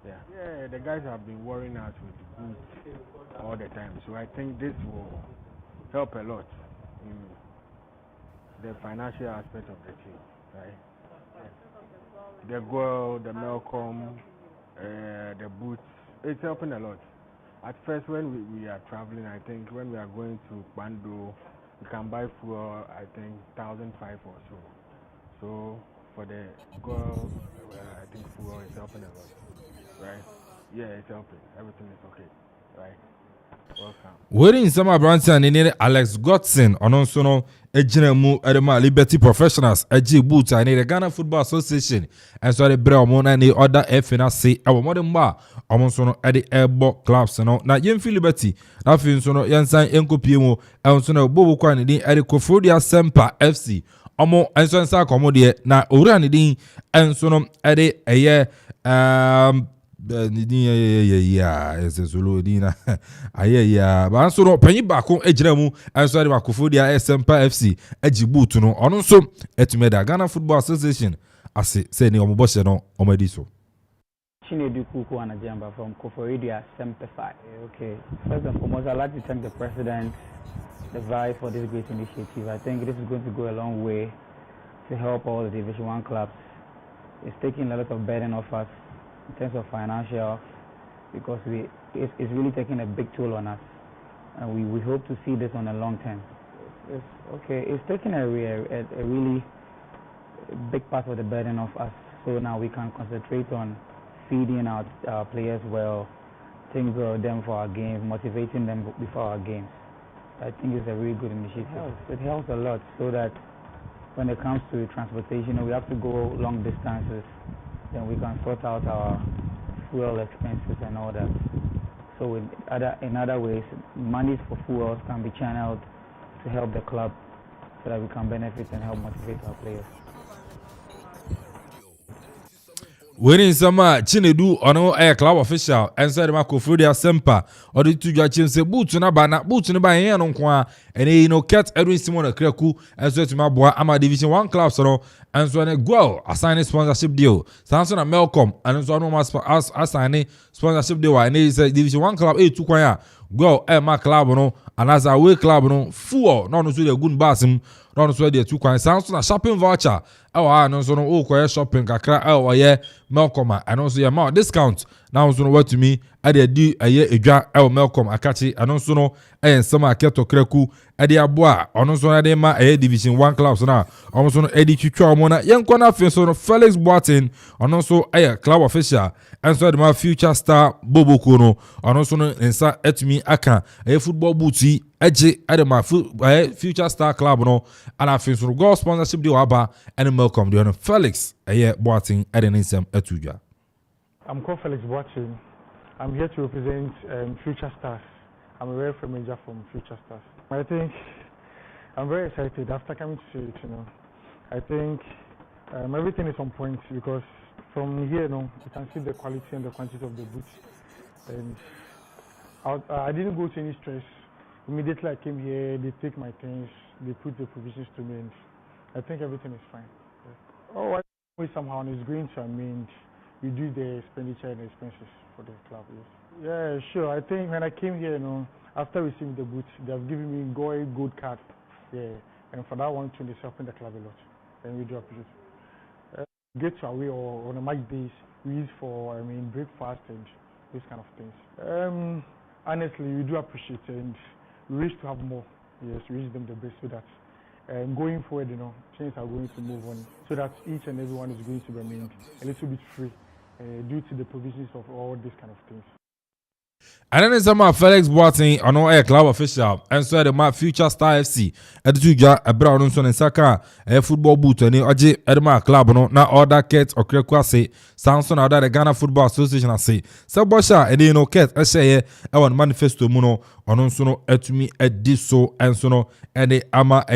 Yeah, the guys have been worrying us with goods all the time, so I think this will help a lot in the financial aspect of the team, right? The goal, the Malcolm, the boots, it's helping a lot. At first, when we are traveling, I think when we are going to Bando, we can buy fuel, I think 1,500 or so. So for the goal, I think fuel is helping a lot, right? Yeah, it's helping. Everything is okay, right? Welcome. Wearing some Branson in Alex Godson on also no Ejinemu Edema Liberty Professionals, Eji Boots, I need the Ghana Football Association, and so the Brahmon and the other FNC, our modern bar, almost no at the airboat clubs, and now Yemfi Liberty, nothing so no Yansan Enko Pimo, and so no Bobo Quantity at the Kofodia Semper FC, Omo and so and so commodity, now Uranidin, and so no at a year, Zulu Dina. But so no penny back on Ejremu and so the Akuffo Semper FC, Ejibutu no, on also Etumeda Ghana Football Association, as say no Mobosheno, Omediso. Chinedu Kuku and Ajamba from Koforia Semper. Okay, first and foremost, I'd like to thank the president, the vice for this great initiative. I think this is going to go a long way to help all the Division 1 clubs. It's taking a lot of burden off us in terms of financial, because it's really taking a big toll on us, and we hope to see this on a long term. It's taking a really big part of the burden of us. So now we can concentrate on feeding our players well, taking care of them for our games, motivating them before our games. I think it's a really good initiative. It helps a lot so that when it comes to transportation, we have to go long distances, then we can sort out our fuel expenses and all that. So in other ways, monies for fuels can be channeled to help the club so that we can benefit and help motivate our players. Winning summer, Chinedu ono club official and said Akuffo dia semper or the two judges say boot na bana boot na ba yen no kwa and cat Edwin Simon Akreku and so to my boy Ama Division 1 club so and so an go assign sponsorship deal. Samson and Malcolm and so no mas assign sponsorship deal and is Division 1 club to kwa go my club no and as away club no full no so the good basim no so the two kwa Samson shopping voucher no so no kwa shopping kakra ye Malcolm and also your more discount now so what to me I do a year edwa Malcolm akachi and also no some aketo kreku ade aboa ono so ade ma Division 1 clubs na ono so no edi twitwa omo na yenko na fe so no Felix Boatin ono so club official and so the future star Boboko no ono so no nsa etumi aka football booty eje ade ma future star club no ana fe so go sponsorship deal aba and Malcolm the Felix Boatin ade nsem etudwa. I'm called Felix Boatin. I'm here to represent Future Stars. I'm a referee manager from Future Stars. I think I'm very excited after coming to see it. I think everything is on point because from here, you can see the quality and the quantity of the boots. And I didn't go to any stress. Immediately I came here, they take my things, they put the provisions to me, and I think everything is fine. I think somehow it's going to we do the expenditure and expenses for the club. Yes. Yeah, sure. I think when I came here, after receiving the boots, they have given me a good card. Yeah, and for that one, it's helping the club a lot, and we do appreciate it. Get to away or on a match days, we use for breakfast and these kind of things. Honestly, we do appreciate it, and we wish to have more. Yes, we wish them the best so that going forward, things are going to move on, so that each and everyone is going to be a little bit free. Due to the provisions of all these kind of things. And then some Felix Boatin on club official and so the Future Star FC at the Tuja a brown son and Saka a football boot and Oji Edma club no na order Kate or Krekwase Samson order the Ghana Football Association I say Sabosha and Kate I say I want manifesto muno on sono etumi ediso and sono and the ama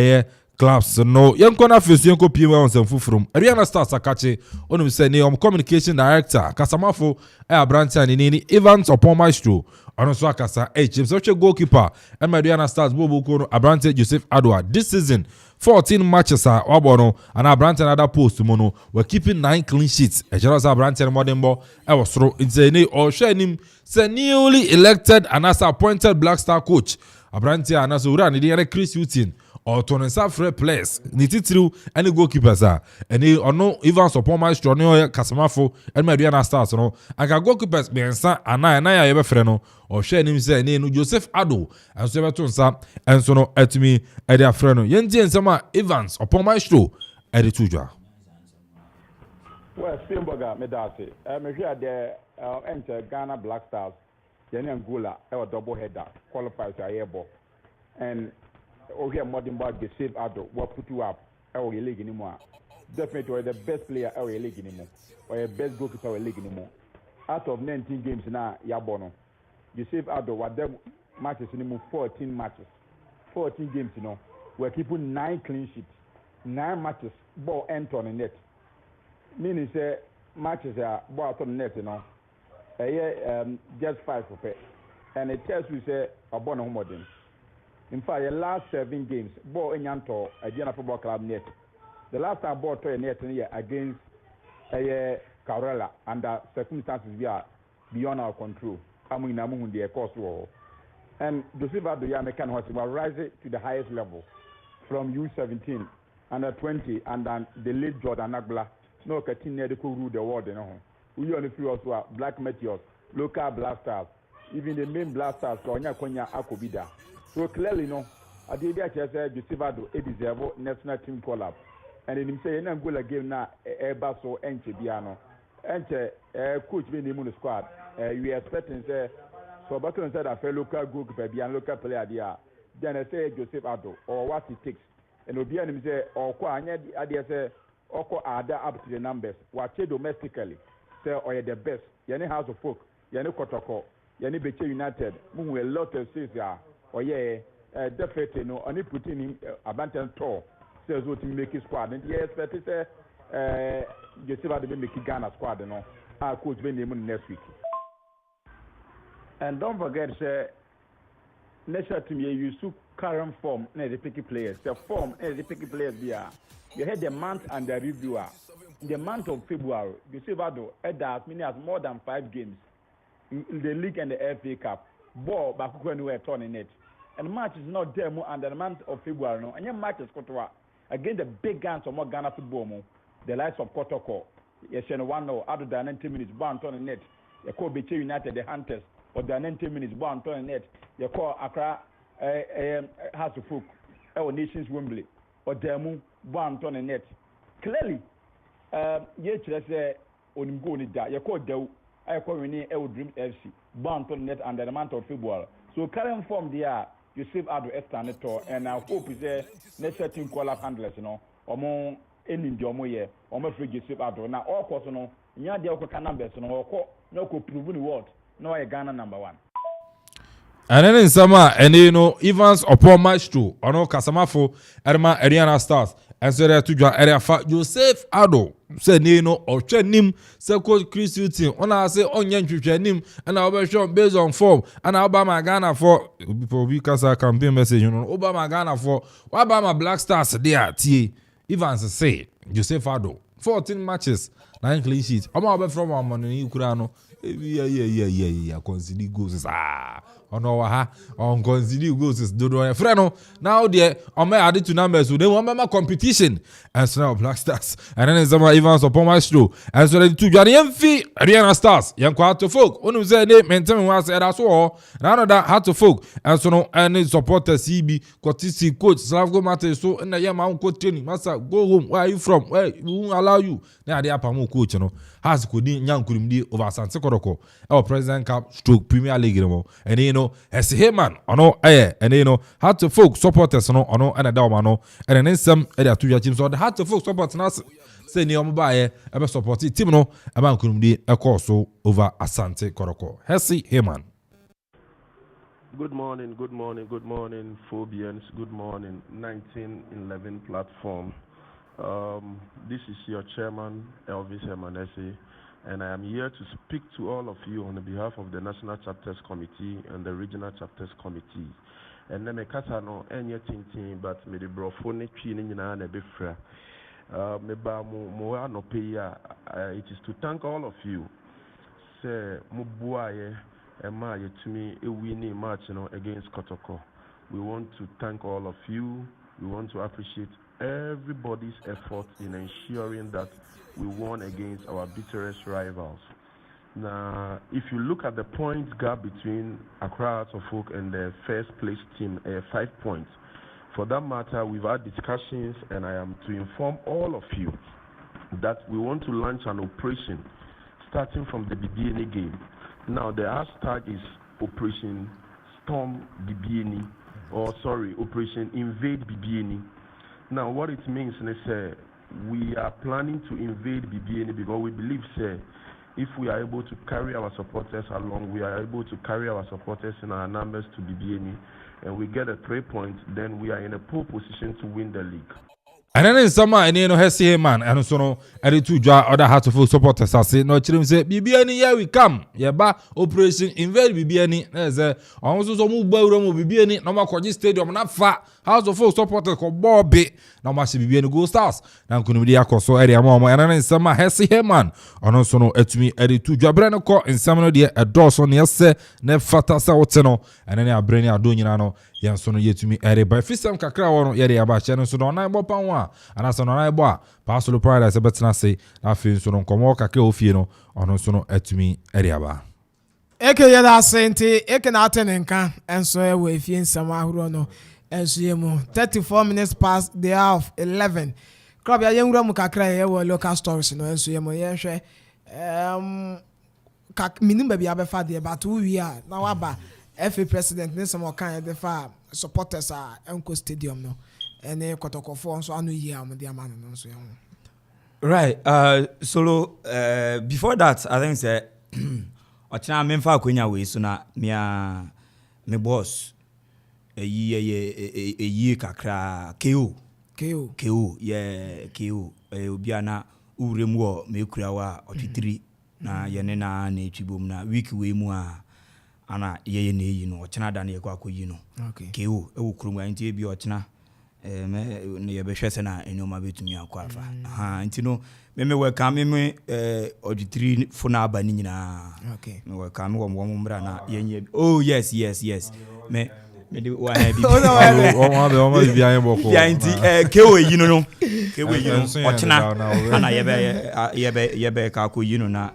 clubs no yankona face yanko pm on some from Ariana Stars akache onum say ne communication director Kasamafo branch and ni events upon maestro ono so akasa James Oche goalkeeper and Ariana Stars Boboko no Abrante Joseph Adwa this season 14 matches are wabono and Abrante another post mono we're keeping 9 clean sheets Ejeros Abrante and Modembo was throw insane or share him say newly elected and as appointed Black Star coach Abrante and as ura ni Chris Hutton or to free players nititiru any goalkeepers and they no even support my strong Kasamafo and Mariana Stars no and goalkeepers bensa ana ya be frɛ no or share him say no Joseph Ado and so beto nsa and so no etimi e dia frɛ no yentie nsama Evans upon my show e de tujwa well Spinburger medate me hwe ade enter Ghana Black Stars yene Angola e double header qualifies ayebo and okay, modern ball the save Ado what put you up our league anymore. Definitely the best player our league anymore. Or the best goalkeeper our league anymore. Out of 19 games now, Yabono. You save Ado what them matches anymore 14 matches. 14 games, we're keeping 9 clean sheets. 9 matches, ball enter on the net. Meaning say matches are ball out on the net, just 5 for pay. And it tells you say a bonus modern. In fact, the last 7 games, ball in Yanto, a Ghana Football Club net. The last time ball to a net against a Carrella under circumstances we are beyond our control. Coming among the course war. And Joseph Adoya Mekan was rising to the highest level from U17, under 20, and then the late Jordan Agbla. No Katina de rule the world. We only feel also Black Meteors, local blasters, even the main blasters, Konya Akobida. So clearly, I did just say Joseph Ado, it deserve national team call-up. and him say na Angola game na eba so enche bia no enche coach be name the squad we expecting say so back on said that local goalkeeper bia local player there then I say Joseph Ado or what it takes and obi anim say okwa anya ade say okwa ada up to the numbers watch domestically say or the best yani House of Folk yani Kotoko yani Beche United mu a lot of says or definitely no only putting him abandon tour says what he make his squad and yes but say Joseph Ado make Ghana squad no coach be name next week. And don't forget, next team you use current form the picky players. The form the picky players you had the month under reviewer. In the month of February, you see Vado has many as more than 5 games in the league and the FA Cup. Ball back when we were turning it. And the match is not there more under the month of February. No, and your match is against the big guns of more Ghana football. The likes of Kotoko. Yes, and 1-0 out of the 90 minutes, born turning net. You call Beche United the Hunters. Or the 90 minutes born turning net. You call Accra House of Folk or Nations Wembley or Demu born turning net. Clearly, yes, let's say on go in that. You call Dew, I call Renee Dream FC born turning net under the month of February. So current form there, you save out the extra and I hope is a next team call up handlers, you know, or more in the Omoye, or more free you save out. Now all course, you know, you have the numbers, you know, or no could prove the world. No, I Ghana number 1. And then in summer, and you know, Evans upon match 2, or no Casamafo, Erma Ariana Stars, and so there to draw area for Joseph Ado, say Nino or Chenim, say Coach Chris Hilton, on I say on Yanchu Chenim, and I'll be shown based on form, and Obama Ghana for because I campaign message, you know, Obama Ghana for Obama Black Stars there, T. Evans say Joseph Ado, 14 matches, 9 clean sheets. I'm out from our money, Ukraino. Yeah. Consider goals. On consider goals. Do friend. Now there, I'm added to numbers. So they want my competition. And so now Black Stars. And then some Evans upon my show. And so they two Johnny fee. Ariana Stars. Young to folk. One say name maintain was said as well. None of that had to folk. And so no any supporter CB. Kotisi coach Slavko Mate. So in the young coach training. Master go home. Where are you from? Where we won't allow you. Now they are Pamu coach. You know. Has could young Kurimdi over Sanse Koroko. Our President Cup stroke Premier League. And you know, as a man, no, and you know, had to folk supporters, no, and a dawano, and then some other 2 teams, so the had to folk supporters, say Neomabaye, ever supported Timno, a man could be a course over Asante Koroko. Hesi Heman. Good morning, Phobians. Good morning, 1911 platform. This is your chairman, Elvis Emanesi. And I am here to speak to all of you on behalf of the National Chapters Committee and the Regional Chapters Committee. And then I can't know anything, but me the brophone training in an ebefra. It is to thank all of you. Say Mubuaye Emma Yetumi a winning match against Kotoko. We want to thank all of you. We want to appreciate everybody's effort in ensuring that we won against our bitterest rivals. Now, if you look at the point gap between Accra House of Folk and the first place team, 5 points. For that matter, we've had discussions, and I am to inform all of you that we want to launch an operation starting from the BBNE game. Now, the hashtag is Operation Storm BBNE, Operation Invade BBNE. Now, what it means is we are planning to invade BBNE because we believe, if we are able to carry our supporters along, we are able to carry our supporters in our numbers to BBNE, and we get a 3 points, then we are in a pole position to win the league. And then in summer, and you know, Hesi man, and so no, and to draw other heart of supporters. I say, no, children say, BBNE, here we come. Yeah, ba Operation Invade BBNE. There's also some move BBNE, no more Kwaji Stadium, not far. House of Folk supporters called Bobby. Now, much BBNE Go Stars. Now, couldn't be a so area more. And then in summer, Hesi man, and also no, to me, Eddie to Jabrano call in summer, dear, a Dawson, yes, ne fata Sawteno, and then I bring you doing, you know. Yansono yetumi ere by fisam kakra wono yere abache no so do na igbo panwa anaso no na igbo a pasolo paradise betena say afi so no nkomo kakra ofie no ono so no atumi ere aba eke yeda sente eke na atenenka enso e we fie nsam ahuro no enso yemu 34 minutes past the hour of 11 Club ya yenwura mu kakra ye wo local stories no enso ye mo ye hwe minimum be abefa de but we are na waba FA president ne some kan de fa supporters enko stadium no ene kotokofo so anu yi am de amano no so ye ho. Right. Solo. Before that, I think say, ochina memfa akwenya we so na me boss. Ye kakra KO. Yeah, KO. Obiana uremu wo me kura wa otitiri na yene na etwibom na week we mu ana ye na eyi no ochina da na ye kwa akoyi no. KO e wo kurum anti e bi ochina ne ye behwe se na enyoma betumi akwa afa nti no me welcome me auditory fona aba ni nyina me welcome wo mbra na yenye oh yes me di wa ha bi o bi an boko ya nti kewo yi no ochina ana ye be ka ko yi no na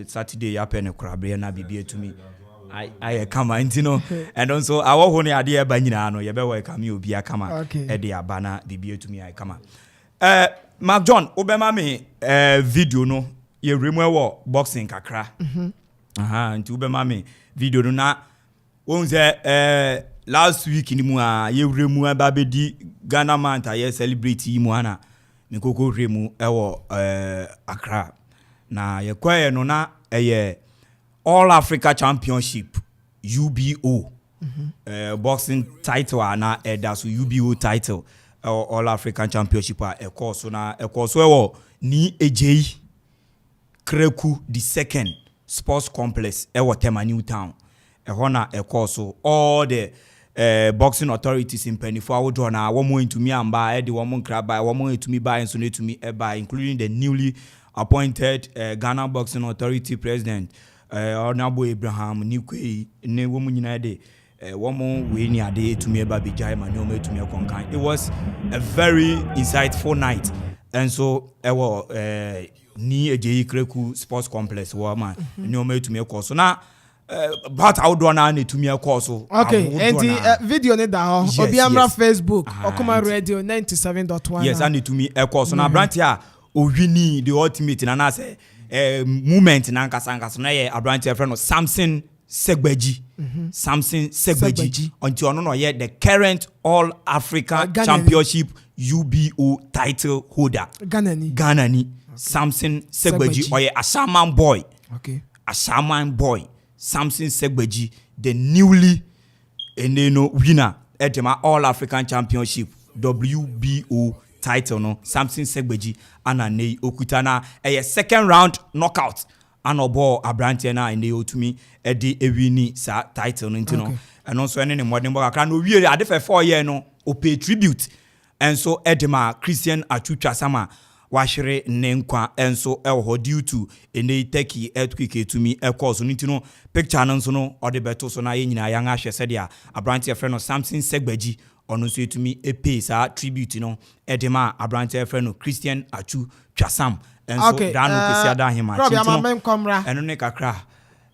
Saturday ya pe ne krabre na bibie tumi I come into no and also our honey idea banyina no ye be welcome you obi akama e de abana bibie to me I come Mark John obema me video no ye remu wo boxing kakra nti obema me video no na won say last week ni mu ye remu aba bedi Ghana month ye celebrate yi mu ana me koko remu e wo Accra na ye kwaye no na ye All Africa Championship UBO boxing title na that's UBO title All African Championship a course so ni AJ Kreku the second sports complex Tema New Town hona course all the boxing authorities in Penifo wodo na womo into me amba the womo crab by womo into me by and so to me by including the newly appointed Ghana Boxing Authority president Honorable Abraham Nikwe ne womu nyina de womu we ni ade to me eba bijai manyo to me konkan. It was a very insightful night and so ni eje Kreku sports complex wo man nyoma to me course na but outdoor na to me course okay and the video ne da ho obi amra Facebook Okoman Radio 97.1 yes and to me course na brand here owini the ultimate na say movement na nkasa na ye abranche friend no Samson Segbeji until no ye the current All Africa Championship UBO title holder Ghanani Samson Segbeji or Ashaman boy Samson Segbeji the newly winner at the All African Championship WBO title no Samson Segbeji ana nei okutana a second round knockout anobo abrante na ene otumi e de ewini sa title no ntino and also ene ne modern boy akra no wie ade fe 4 year no o pay tribute and so edema Christian Atutwa sama wahwere ne nkwa and so ho due to ene Turkey earthquake etumi e cause no ntino picture no so no ode beto so na ye nyina yan ahwe se dia abrante friend no Samson Segbeji ono so etumi pay sa tribute no edema abrante friend no Christian Achu Twasam and so dano kwesi ada hima eno ne kakra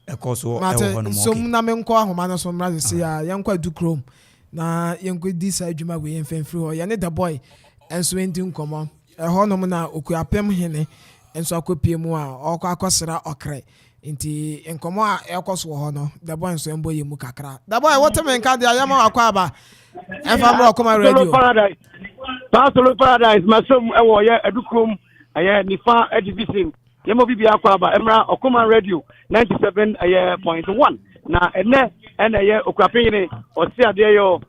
ekoso ewo so na menko ahoma no so mra se ya yankwa du chrome na yankwa di sa adwuma we yemfemfiri ho ya ne the boy enso enti nkomo ho no na okuapem hene enso akopie mu a akosra okre nti nkomo a ekoso ho no the boy enso embo yemu kakra the boy what men ka dia yama Akwaaba efamro Okoman Radio Absolute Paradise masom ewo ye edukrom aye nifa division yemo bibi Akwaaba emra Okoman Radio 97.1 na ene ye okuapene osi ade yo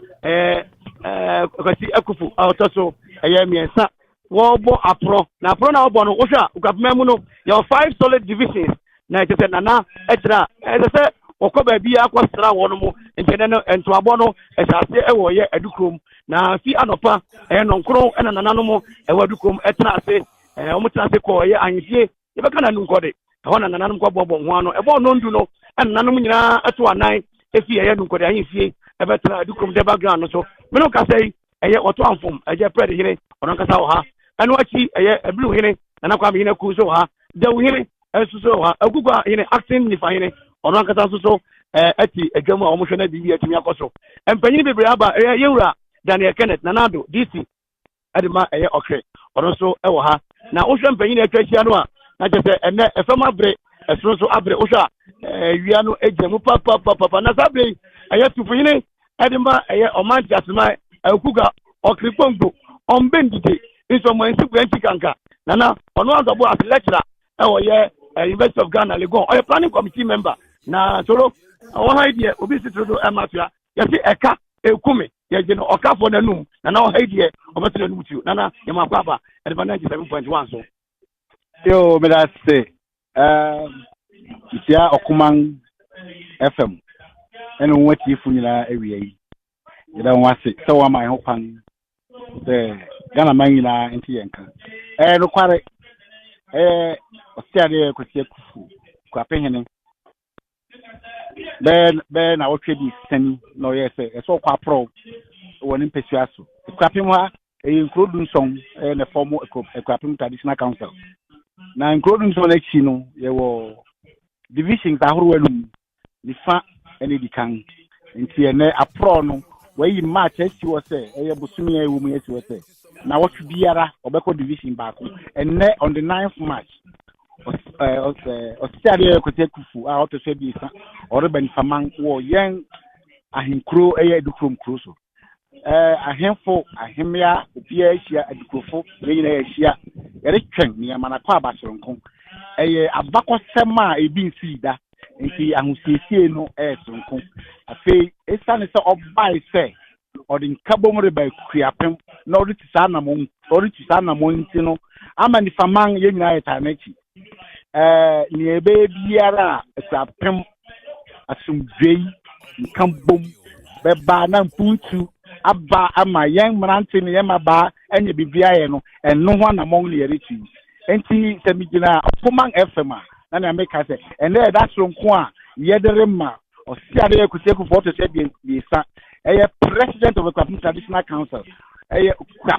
kwasi Akuffo autoso aye miensa wo bo apro na apro na obo no wo hwa okuapeme mu no your 5 solid divisions na etete nana etra se okoba bi akwasra wono mu ntene no entoabo no esase ewo ye edukrom na fi anopa nonkro ena nanano mu ewo edukrom etra ase omutra ase ko ye anfie ye beka na nunkode hona nananum ko bobo ho ano ebo no ndu no nananum nyina ato anan efi ye nunkode anfie ebetra edukrom de background no so me no ka sei eye oto anfom eje pred hire ono kasa wo ha eno achi eye eblu hire nanakwa hire ku so ha de wo hire esuso ha agugwa hire acting ni fa hire ono kasa so ati adwamu a omohwe na bibi atumi akoso empanyin bebre aba yewura Daniel Kenneth Nanado DC adema eye okre also ewa ha na ohwe mpanyin na atwa no a na je ene efema bre esoro so abre ohwa wia no ejemu papa na sabre eye Twumhene edima eye omanti asema akuga Akropong ombendide nso mo ensi branch kanka na ono azabo as lecturer ewo ye University of Ghana Legon oye planning committee member na solo o haidie obi sitro amatua yesi eka ekume ye no Okafo nanum na o haidie obetro nanum tiu na yema Akwaaba edima 97.1 so yo me da say isia Okoman FM eno wati fu nyina ewie yi yeda wase so wa mai hopan de Ghana man nyina enti yenka no kware osiade kwatie kufu kwa penhene be na wotwe di sani no yese eso kwa pro woni mpesiaso kwapem ha include song na form Akwapem traditional council na include song na chi no ye wo divisions ahoro wanu nifa ene dikan nti ene apro no wayi match esi wo se eye busumi ewu mu esi wo se na wotwe biara obeko division back ene on the 9th March osiade kwatie kufu a otoso bi sa oreba nifaman wo yen ahinkro eye edukrom kro so ahemfo ahemia obi ahia adukrofo nyina ahia yere twen ni amana kwa abasoronko eye abakosema ebi nsida nti ahusiesie no soronko afei esane se obai se odin kabomre ba Akuapem na oditi sana mo nti no amani faman ye nyina ayeta nachi ni ebe biara Akuapem asumdwei nkambom beba na mpuntu aba ama yen mrante ne yema ba enye bibia ye no eno ho na mo ne yere chi enti se migina Okoman FM na na make say ene da sonko a yedere ma osiade ekuteku photo se bi sa eye president of Akwapem traditional council eye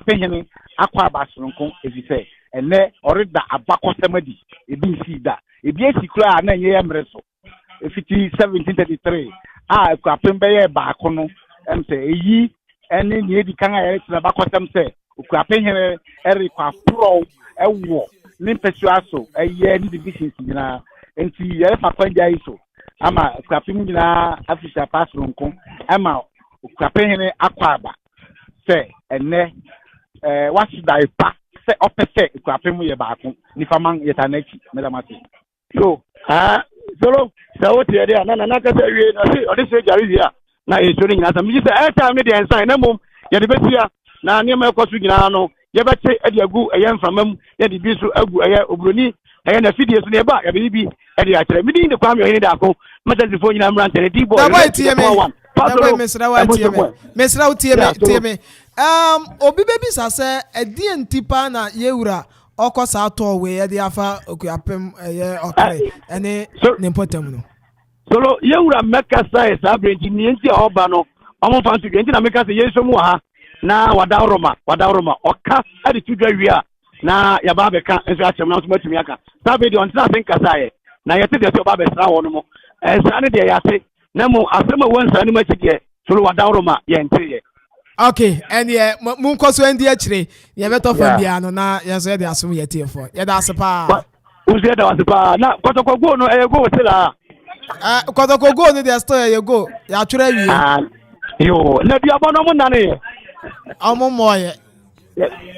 Twumhene Akwaaba sonko efise ene orida abakosemadi ebi nsi da ebi esikura na ye yemreso efiti 1733 Akwapem be ye ba akono emse eyi ene ni edi kan ayere tena bakosem se Twumhene kwa pro ewo ni pesuaso eye ni divisions nyina enti yere papanja iso ama Twumhene nyina afisa pasronko ama Twumhene Akwaaba se ene wasida ipa se opese Twumhene ye baako ni faman yetanachi medamati so solo sawoti ade na ka se wie na se ode se jari dia na esori nyina sa mi se time ne de ensan na mom ye de besia na ne ma ekosu nyina no ye bete ade agu eye mframam ye de bi so agu eye obroni eye na fidie so ne ba ye bi bi ade a kire mi din de kwame Ohene Darko matazifo nyina mrante ne di boy da boy tie me obi bebi sase edi ntipa na yewura okosa ato we ye de afa Akuapem ye okare ene ne important no solo yewura meka sai sabrenji ni enti oba no omo fantu enti na meka se yeso mu ha na wadauroma oka ade tudwa wia na ya ba beka enso achem na so matumi aka sabe de ontina senka sai na yete de so ba be sra wono mo sane de yate na mo asema wonsa ni machide solo wadauroma ye enti okay and yeah munkoso endi akire ye beto fam bia no na ye so ye de asom ye tiefo ye da asepa uze da asepa na kotoko no go wetela kotoko no de store ye go ya twere wie yo na bia bono mo nane omo moye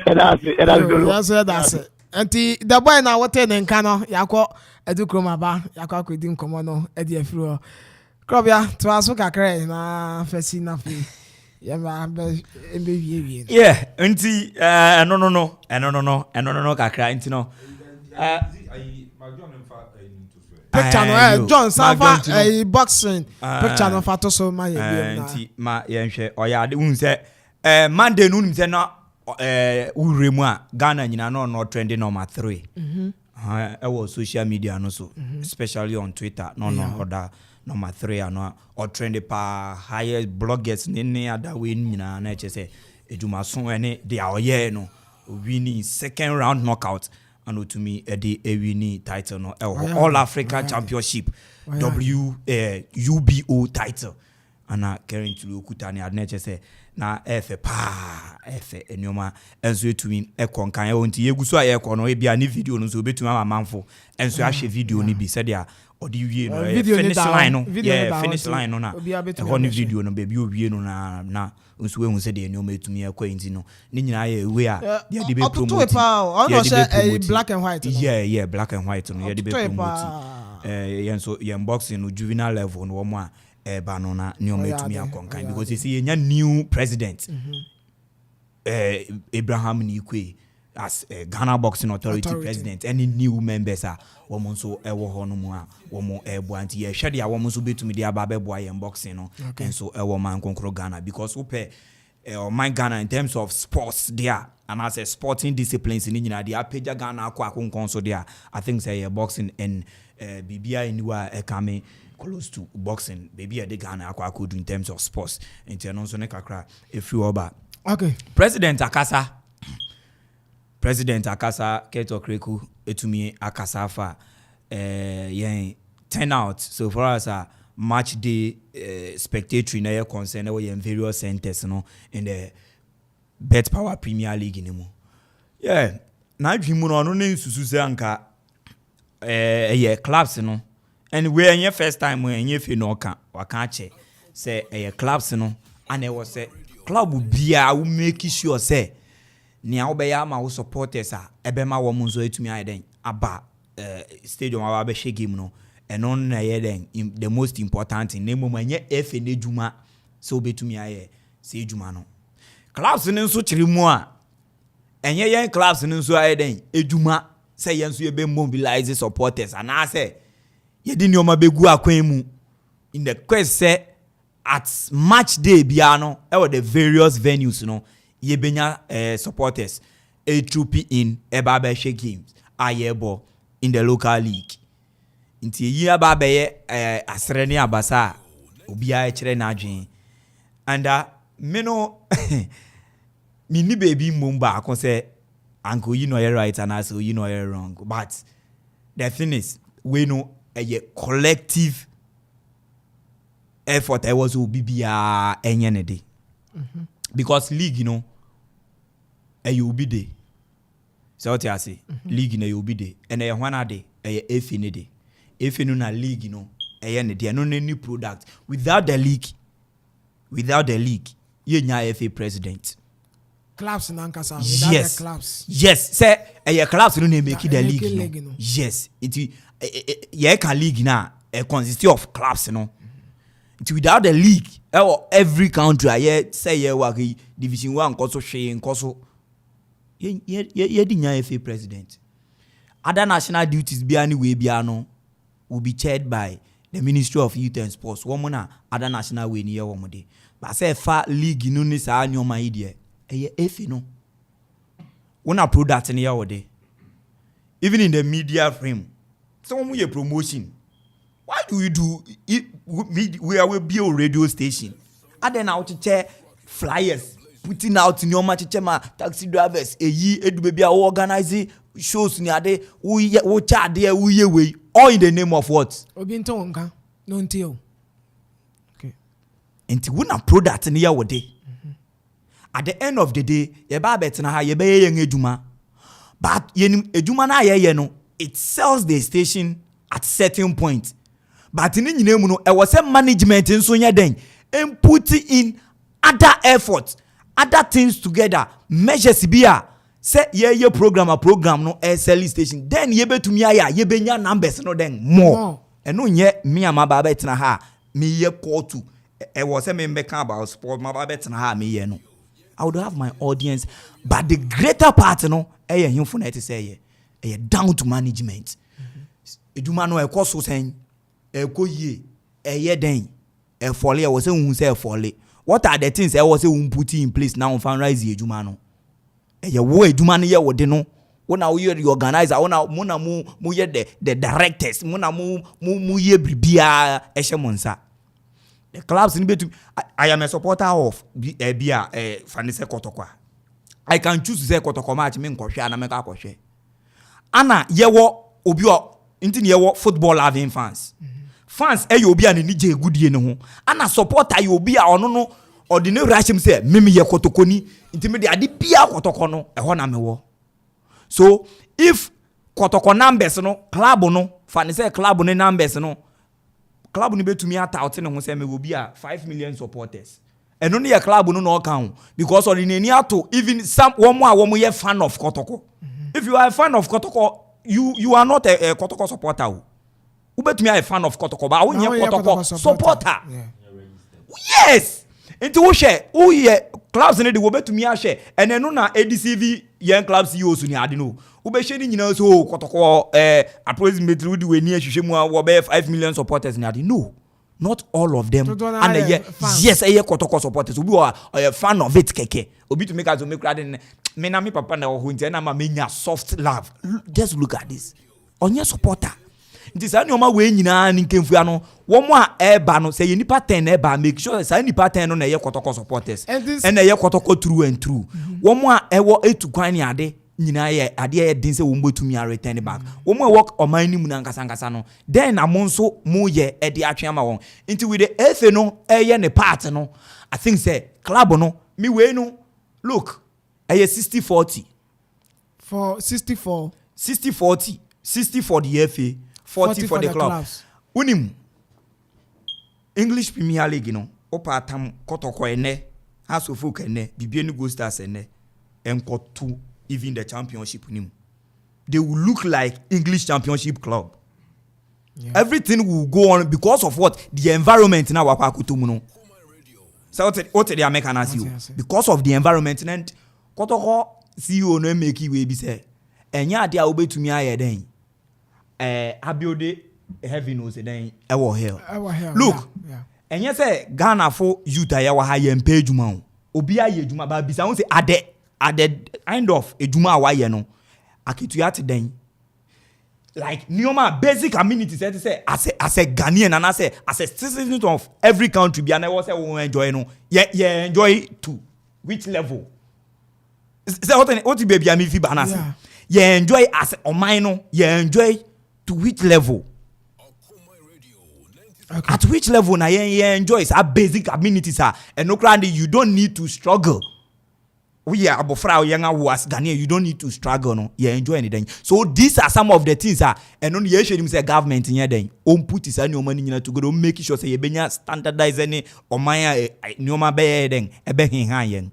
that's anti the boy na wote ne nka no yakọ edukrom aba yakọ akodi nkomo no edi afiro krobia to aso kakra na fasi na fi yeah, nti no kakra nti no picture no John Safa boxing picture no fato so ma ye nti ma ye nhwe oyade un se Monday no nse na uremu a Ghana nyina no trending number 3 e social media no so especially on Twitter no other number 3 ano or trend pa highest bloggers ni other way nyina na eche se ejuma so ene they are here no winning second round knockout and to me the winning title no all Africa championship WBO title ana currently okuta ne adne che say na efe pa efe enioma enso etumi ekonkan wonti yeguso aye kono e bia ni video no so betumi Amanfo enso ahye video ni bi said ya odi wie no finish line no finish line no na e video no be bi owie no na nso we hu said enioma etumi ekwa no ni nyina ye we a dia de be promote black and white black and white no ye de be promote yenso ye boxing no juvenile level no mo a banona nyoma etumi akonkan because you see nya new president Abraham Nikwe as Ghana Boxing Authority president, any new members are woman so ewo hono mu a womo ebo anti ye hwede a womo so betumi dia ba beboa ye boxing no and so ewo man konkro Ghana because upe my Ghana in terms of sports there and as a sporting disciplines in nyina dia peja Ghana akon so there I think say boxing and BBI anywhere coming close to boxing baby at the Ghana could do in terms of sports in terms of nekakra if you over President Akasa Keto Kreku etumi Akasa fa turnout so far as a match day spectatory na concern we in various centers no in the Bet Power Premier League nimu na dwimu no ne susu se anka clubs no and we are first time when you feel no can waka che say clubs no and it was a club bia will make sure say ni obeya ma wo supporters a ebema wo munzo etumi ayeden aba stadium aba be she game no eno na yeden the most important thing nemo manye efe ne djuma so betumi aye se djuma no clubs ne nso kiri mu a enye yen clubs ne nso ayeden edjuma say yen so ye be mobilize supporters ana say yedi ni oma begu akwan mu in the quest say at match day bia no e the various venues no ye benya supporters a troopy in eba be share games ayebo in the local league nti yi aba be asre ne abasa obi a kire na adwen and me no me ni baby mumba akon say uncle you know you're right and I say you know you're wrong but the thing is we know a collective effort I was bibia enye day because league you know you be day so what I say league you be day and a one day a day if you know league you know day no new product without the league you nya FA president clubs in Ankasa yes clubs yes say clubs no make the league no yes it can league now consists of clubs no it without the league every country say work division 1 koso hwe koso ye di nya FA president other national duties be anyway bia no will be chaired by the Ministry of Youth and Sports woman na other national way ni ye wo de but say fa league no ni sa anyoma ide FA no una product ni ye wo de even in the media frame some we promotion why do we do it, we will be a radio station and then out to flyers putting out in your match taxi drivers edu baby organize shows ni ade we chat there we all in the name of what obinto nka no ntio okay enti we na product ni ya wode at the end of the day ye ba betina ha ye be ye eduma but ye eduma na ye no it sells the station at certain point but in nyina mu no e was a management nso nya den and put in other efforts other things together measures bia say ye program no sell station then ye betumi aya ye benya numbers no then more and no nye me ama ba betina ha me ye call to e was a me make about sport ma ba betina ha me ye no I would have my audience but the greater part no e himfo na say ye down to management eduma no e koso sen e koyie e ye den e fole e was hu say fole what are the things e was put in place now fundraise eduma no e ye wo eduma no ye wode no wona wo ye organizer wona mu ye the directors wona mu ye bribia e hye monsa the clubs in betu I am a supporter of bia fanise kotokwa I can choose to say kotokwa match me nkohwe na me ka ana ye wo obi o intini ye wo football loving fans fans obi an ni je gudie ne ho ana supporter obi a ono no ordinary rashim say meme ye kotokoni ntimi de ade bia kotoko no ho na mewo. So if kotoko numbers no club no fa ne say club no numbers no club no betumi ataught ne ho say me obi a 5 million supporters eno ne ye club no no kan because ordinary ato even some one more ye fan of kotoko. If you are a fan of kotoko, you are not a kotoko supporter. Ubetumi a fan of kotoko ba wonye kotoko supporter. Yes. Enti wo share wo ye clubs ne de wo betumi a share eno na ADCV yen club CEOs ni ade no. Ube share ni nyina so kotoko approximately wo di we ni ahwehwe mu a wo be 5 million supporters ni ade no. Not all of them. And yes, a kotoko supporters. We are a fan of it keke. Obi to make us make crowd me na me papa na ho ntia na ma menya soft love. Just look at this. Onye supporter. Nti sa nyoma we nyina ni nkemfu ano. Wo mo a eba no say nipa 10 eba make sure say nipa 10 no na ye kotoko supporters. And na ye kotoko true and true. Wo mo a ewo etu kwan ni ade nyina ye ade ye din say wo mbotumi a return back. Wo mo work oman ni mu na nkasa no. Then amonso mo ye e de atwe ama won. Nti with the FA no ye ne part no. I think say club no me we no look 60-40 for 60-40 60 for the FA 40 for the club. Unim English Premier League no opa atam kotoko ene asofu ene bibie Go Stars ene enkotu even the championship unim. They will look like English Championship club. Yeah. Everything will go on because of what the environment na wapa kutumu no. So what the American as you because of the environment and kotoko CEO no make we be say enya ade a obetumi aye den abiode heaven no say den e wo hell. Look enya say Ghana for youth aye wa ha ye mpa ejuma o obi aye ejuma ba bisa won say ade end of ejuma wa ye no akitu ya te den like nioma basic amenities say as a Ghanaian and as a citizen of every country be and I was say we enjoy no yeah enjoy to which level say what baby am fi ba na say yeah enjoy as oman no yeah enjoy to which level okay. At which level na yeah enjoy is basic amenities and no crowd you don't need to struggle. We are abofra young was Ghanaian. You don't need to struggle, no. You enjoy anything. So these are some of the things and only you say government in here then. Put is any money to go make sure say you benya standardize any or my nyoma be then ebe hin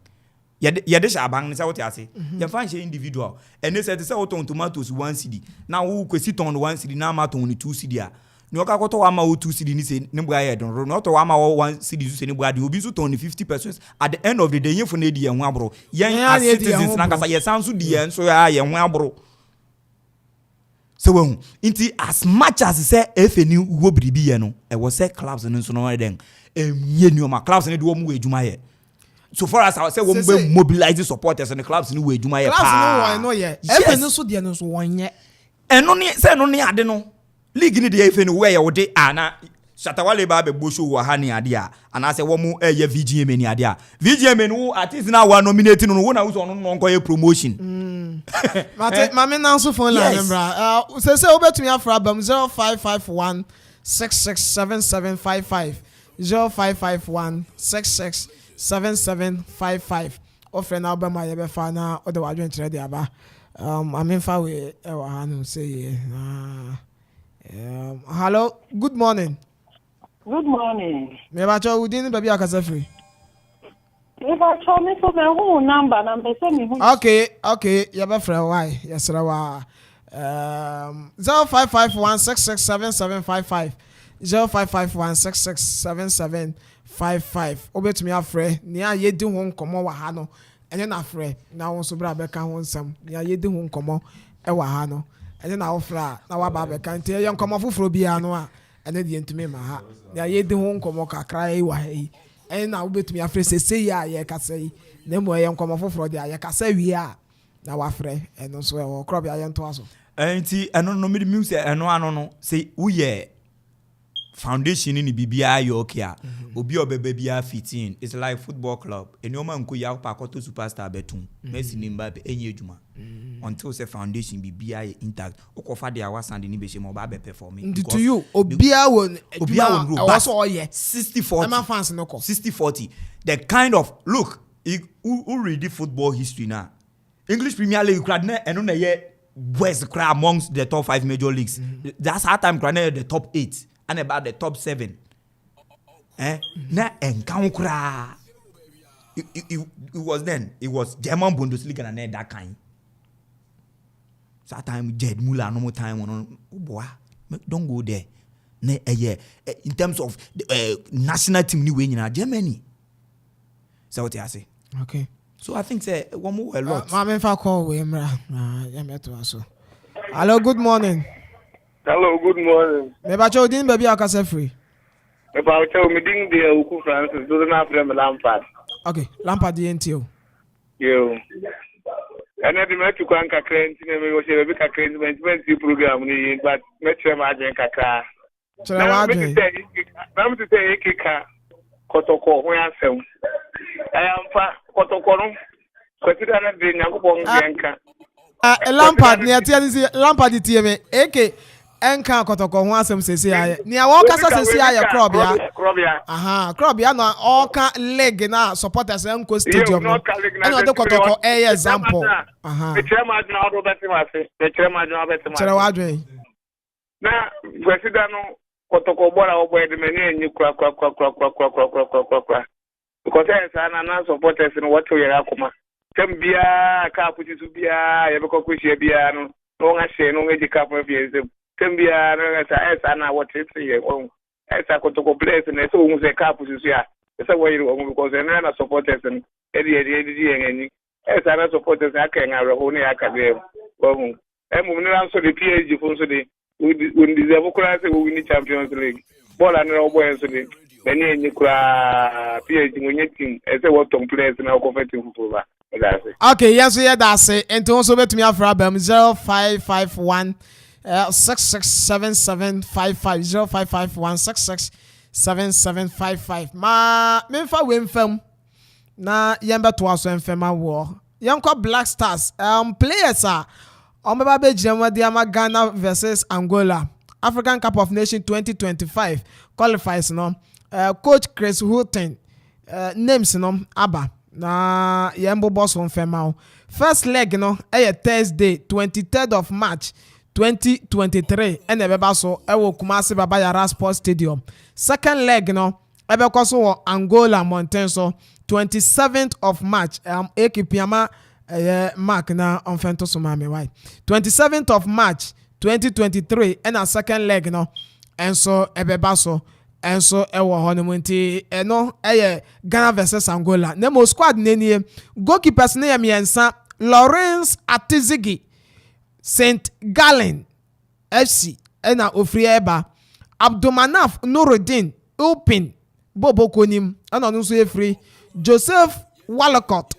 ya de shaban ni say what you say. You find say individual. And they say to say on tomatoes 1 cedi. Now who kwesi ton 1 cedi na ma ton 2 cedi ni oka koto wa ma 2 cedi ni say ne bua ye don no to wa ma 1 cedi so say ne bua de obi so ton 50% at the end of the day yen for na di yen ho abro yen as citizens na kasa ye sanso di yen so ya yen ho abro so when inti as much as say FNU wo bribi ye no e was say clubs no so no den emye ni o ma clubs ne de wo mu ejuma ye so far as I say wo be mobilize supporters and the clubs ni wo ejuma ye pa clubs no ye FNU so de no so won ye eno ni say no ni ade no league ni dey FNU where you dey ana Shatawale ba be bosho wa ha ni ade a ana say wo mu eye VGM ni ade a VGM no at least na wa nominate no wo na wo so no nko ye promotion mame na so phone line bra say obetumi afra bam 0551 667755 0551 667755 offer na obama ye be fa na o de wa dwen de aba Amanfo we e wa ha no say hello, good morning. Good morning. Me ba cho udin baby akasa free. Me ba cho me so me hu number na me say me hu. Okay, ya ba free why? Yes ra 0551667755 0551667755 obetumi afre ni ayedi ho nkomo wa ha no enye na afre na won so bra be ka ho nsam ni ayedi ho nkomo e wa ha no enye na ofra na wa ba be ka nte ye nkomo foforo bia no a ene de ntumi ma ha ni ayedi ho nkomo kakra e wa yi enye na obetumi afre sese ya ye kasa yi na mo ye nkomo foforo de ye kasa wi a na wa afre eno so e wo kro bia ye nto aso enti eno no me music eno ano no say uye foundation ni bibia yo okay obi obebe bia 15 it's like football club eni o man ko ya pa ko to superstar betum Messi ni Mbappe enye ejuma until say foundation be BI intact. Okofa de awa sand ni be shemo ba be performing. To you, Obia won 60-40. I'm a fans no 60-40. The kind of look, who read the football history now? English Premier League crowd and on the West crowd amongst the top 5 major leagues. That's how time crowd the top 8 and about the top 7. Na encounter. It was then. It was German Bundesliga and that kind. So that time Jed Muller no more time on. Oh boy, don't go there. In terms of national team, new in Germany. So what I say? Okay. So I think say one more a lot. Mama, if I call we Hello, good morning. Hello, good morning. Maybe I didn't baby I can free. If I tell me ding the Uku Francis doesn't have them Lampard. Okay, Lampard the NTO. Yo. And then the Metro Quanka Crane, we was a big arrangement program, but Metro Magic Kaka. So I'm to say Kika Kotoko, where I am. I am Kotoko. Consider that the Akropong-Akuapem. Lampard near Lampard TM A.K.A. Enka Kotoko ho asem sesi aye nia wo kasa sesi aye Krobia na oka leg na supporters enko stadium no and the Kotoko example the chairman na chere wadwen na president no Kotoko bora obo e de mani enyi kwa because na supporters no what we akoma tembia ka puti bia ye be kokohia bia no nga she no ngi ka pa bia tembia no sa na what it ye on esa Kotoko place na so hu se ka puti ya esa we you because na supporters no edi enyi esa na supporters aka nga re ho ne aka be ohun emu ni ran so the PSG fun so the we deserve to win Champions League ball and no boy so the many enyi kura PSG munye team ese what tom players na competing football. Okay, yes, yeah, that's it. And to also bet me after Abem 0551 667755 0551 667755. Ma memfa wemfam na yemba to aso emfema wo. Yanko Black Stars players are Omeba be Jemwa Diama Ghana versus Angola. African Cup of Nations 2025 qualifies no. Coach Chris Houghton names no Abba. Na yembo boss on female. First leg no Thursday 23rd of March 2023 and ebebaso ewo Kumasi Baba Yara Sports Stadium. Second leg no ebekoso Angola Montenso 27th of March ekipiama mark na onfento sumame why 27th of March 2023 and a second leg no enso ebebaso enso ewo honemunti eno Ghana versus Angola nemo squad nenie goalkeepers ne yemiensa Lawrence Atizigi St. Gallen FC ena Ofrieba Abdulmanaf Nuruddin Upin Bobo Konim ana nso efri Joseph Wallacott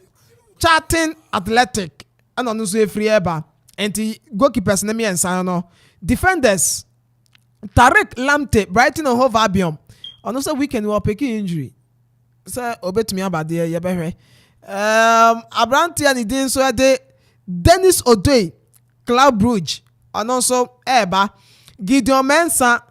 Charlton Athletic ana nso Ofrieba enti goalkeepers ne miensa no defenders Tariq Lamte Brighton and Hove Albion on also weekend we pick injury so obetumi abade ye behwe Abranti and din so de Dennis Odoi Club Brugge and also Eba Gideon Mensah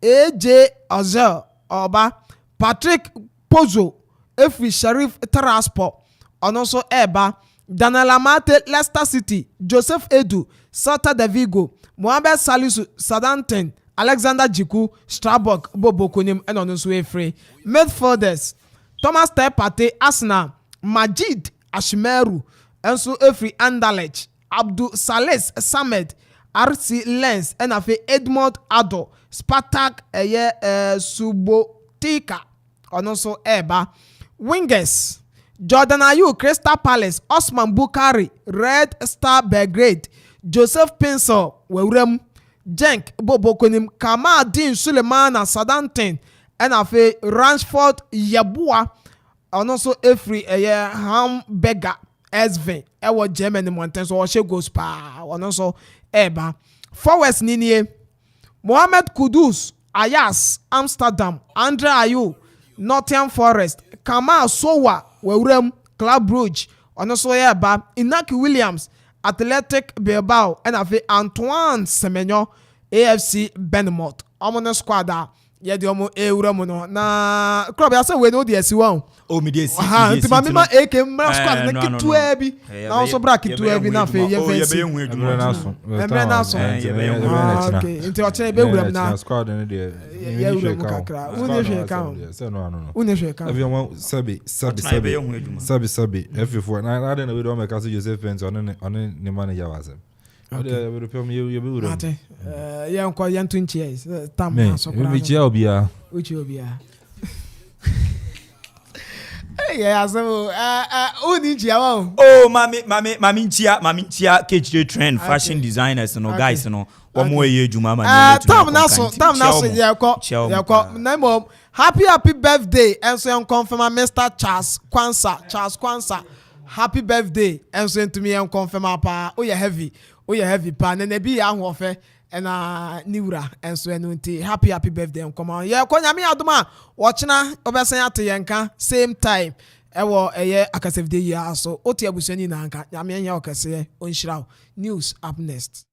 AJ Ozel Oba Patrick Pozo Efri Sharif Tarasport and also Eba Daniel Amate Leicester City Joseph Edu Celta de Vigo Mohamed Salisu Southampton Alexander Jiku Strasbourg Bobo Konim and on free midfielders Thomas Tepate Arsenal Majid Ashmeru Enso Efri Anderlecht Abdul Sales Samed RC Lens and afe Edmond Ado Spartak Subotica and also Eba wingers Jordan Ayew Crystal Palace Osman Bukari Red Star Belgrade Joseph Pinsel Wewrem Jenk Bobo Konim Kamal Din Suleiman Southampton and afe Rashford Yabua and also Efri Hamburger SV ewo Germany Mountains so she goes pa and also Eba forwards Ninie Mohamed Kudus Ayas Amsterdam Andre Ayew Nottingham Forest Kamal Sowa Wewrem Club Brugge and also Eba Inaki Williams Athletic Bilbao and afi Antoine Semenyo AFC Bournemouth. Omo squad ye de omo ewura mo no na club ya say we no dey siwa o me dey si ti ma me ma AK mra squad na kitu abi na so bra kitu abi na fe ye fancy emre na so okay into o chen be wura na squad na dey ye wura mo kakra uni hwe ka uni hwe ka everyone sabi everyone na dey na we do make us Joseph Pence on ne manager was okay we do you be wura ye nko ye 20 years tam na so kra me chia obia yeah, so uni chia wa oh mami ntia KJ trend fashion designers no guys no omo eye adwuma ma tam na so ye ko na mom happy birthday and so confirm Mr. Charles Kwansa happy birthday and so to me confirm pa o ye heavy pa na bi ya ahofe na niura and so enunti happy birthday and come on yeah ko nyame adoma wochena obesan ate yenka same time ewo eye akasef de ya so oti abusani na anka nyame anya okase onhiraw news up next.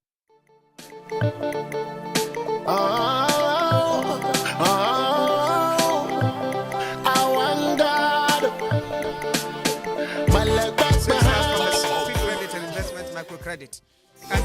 Credit and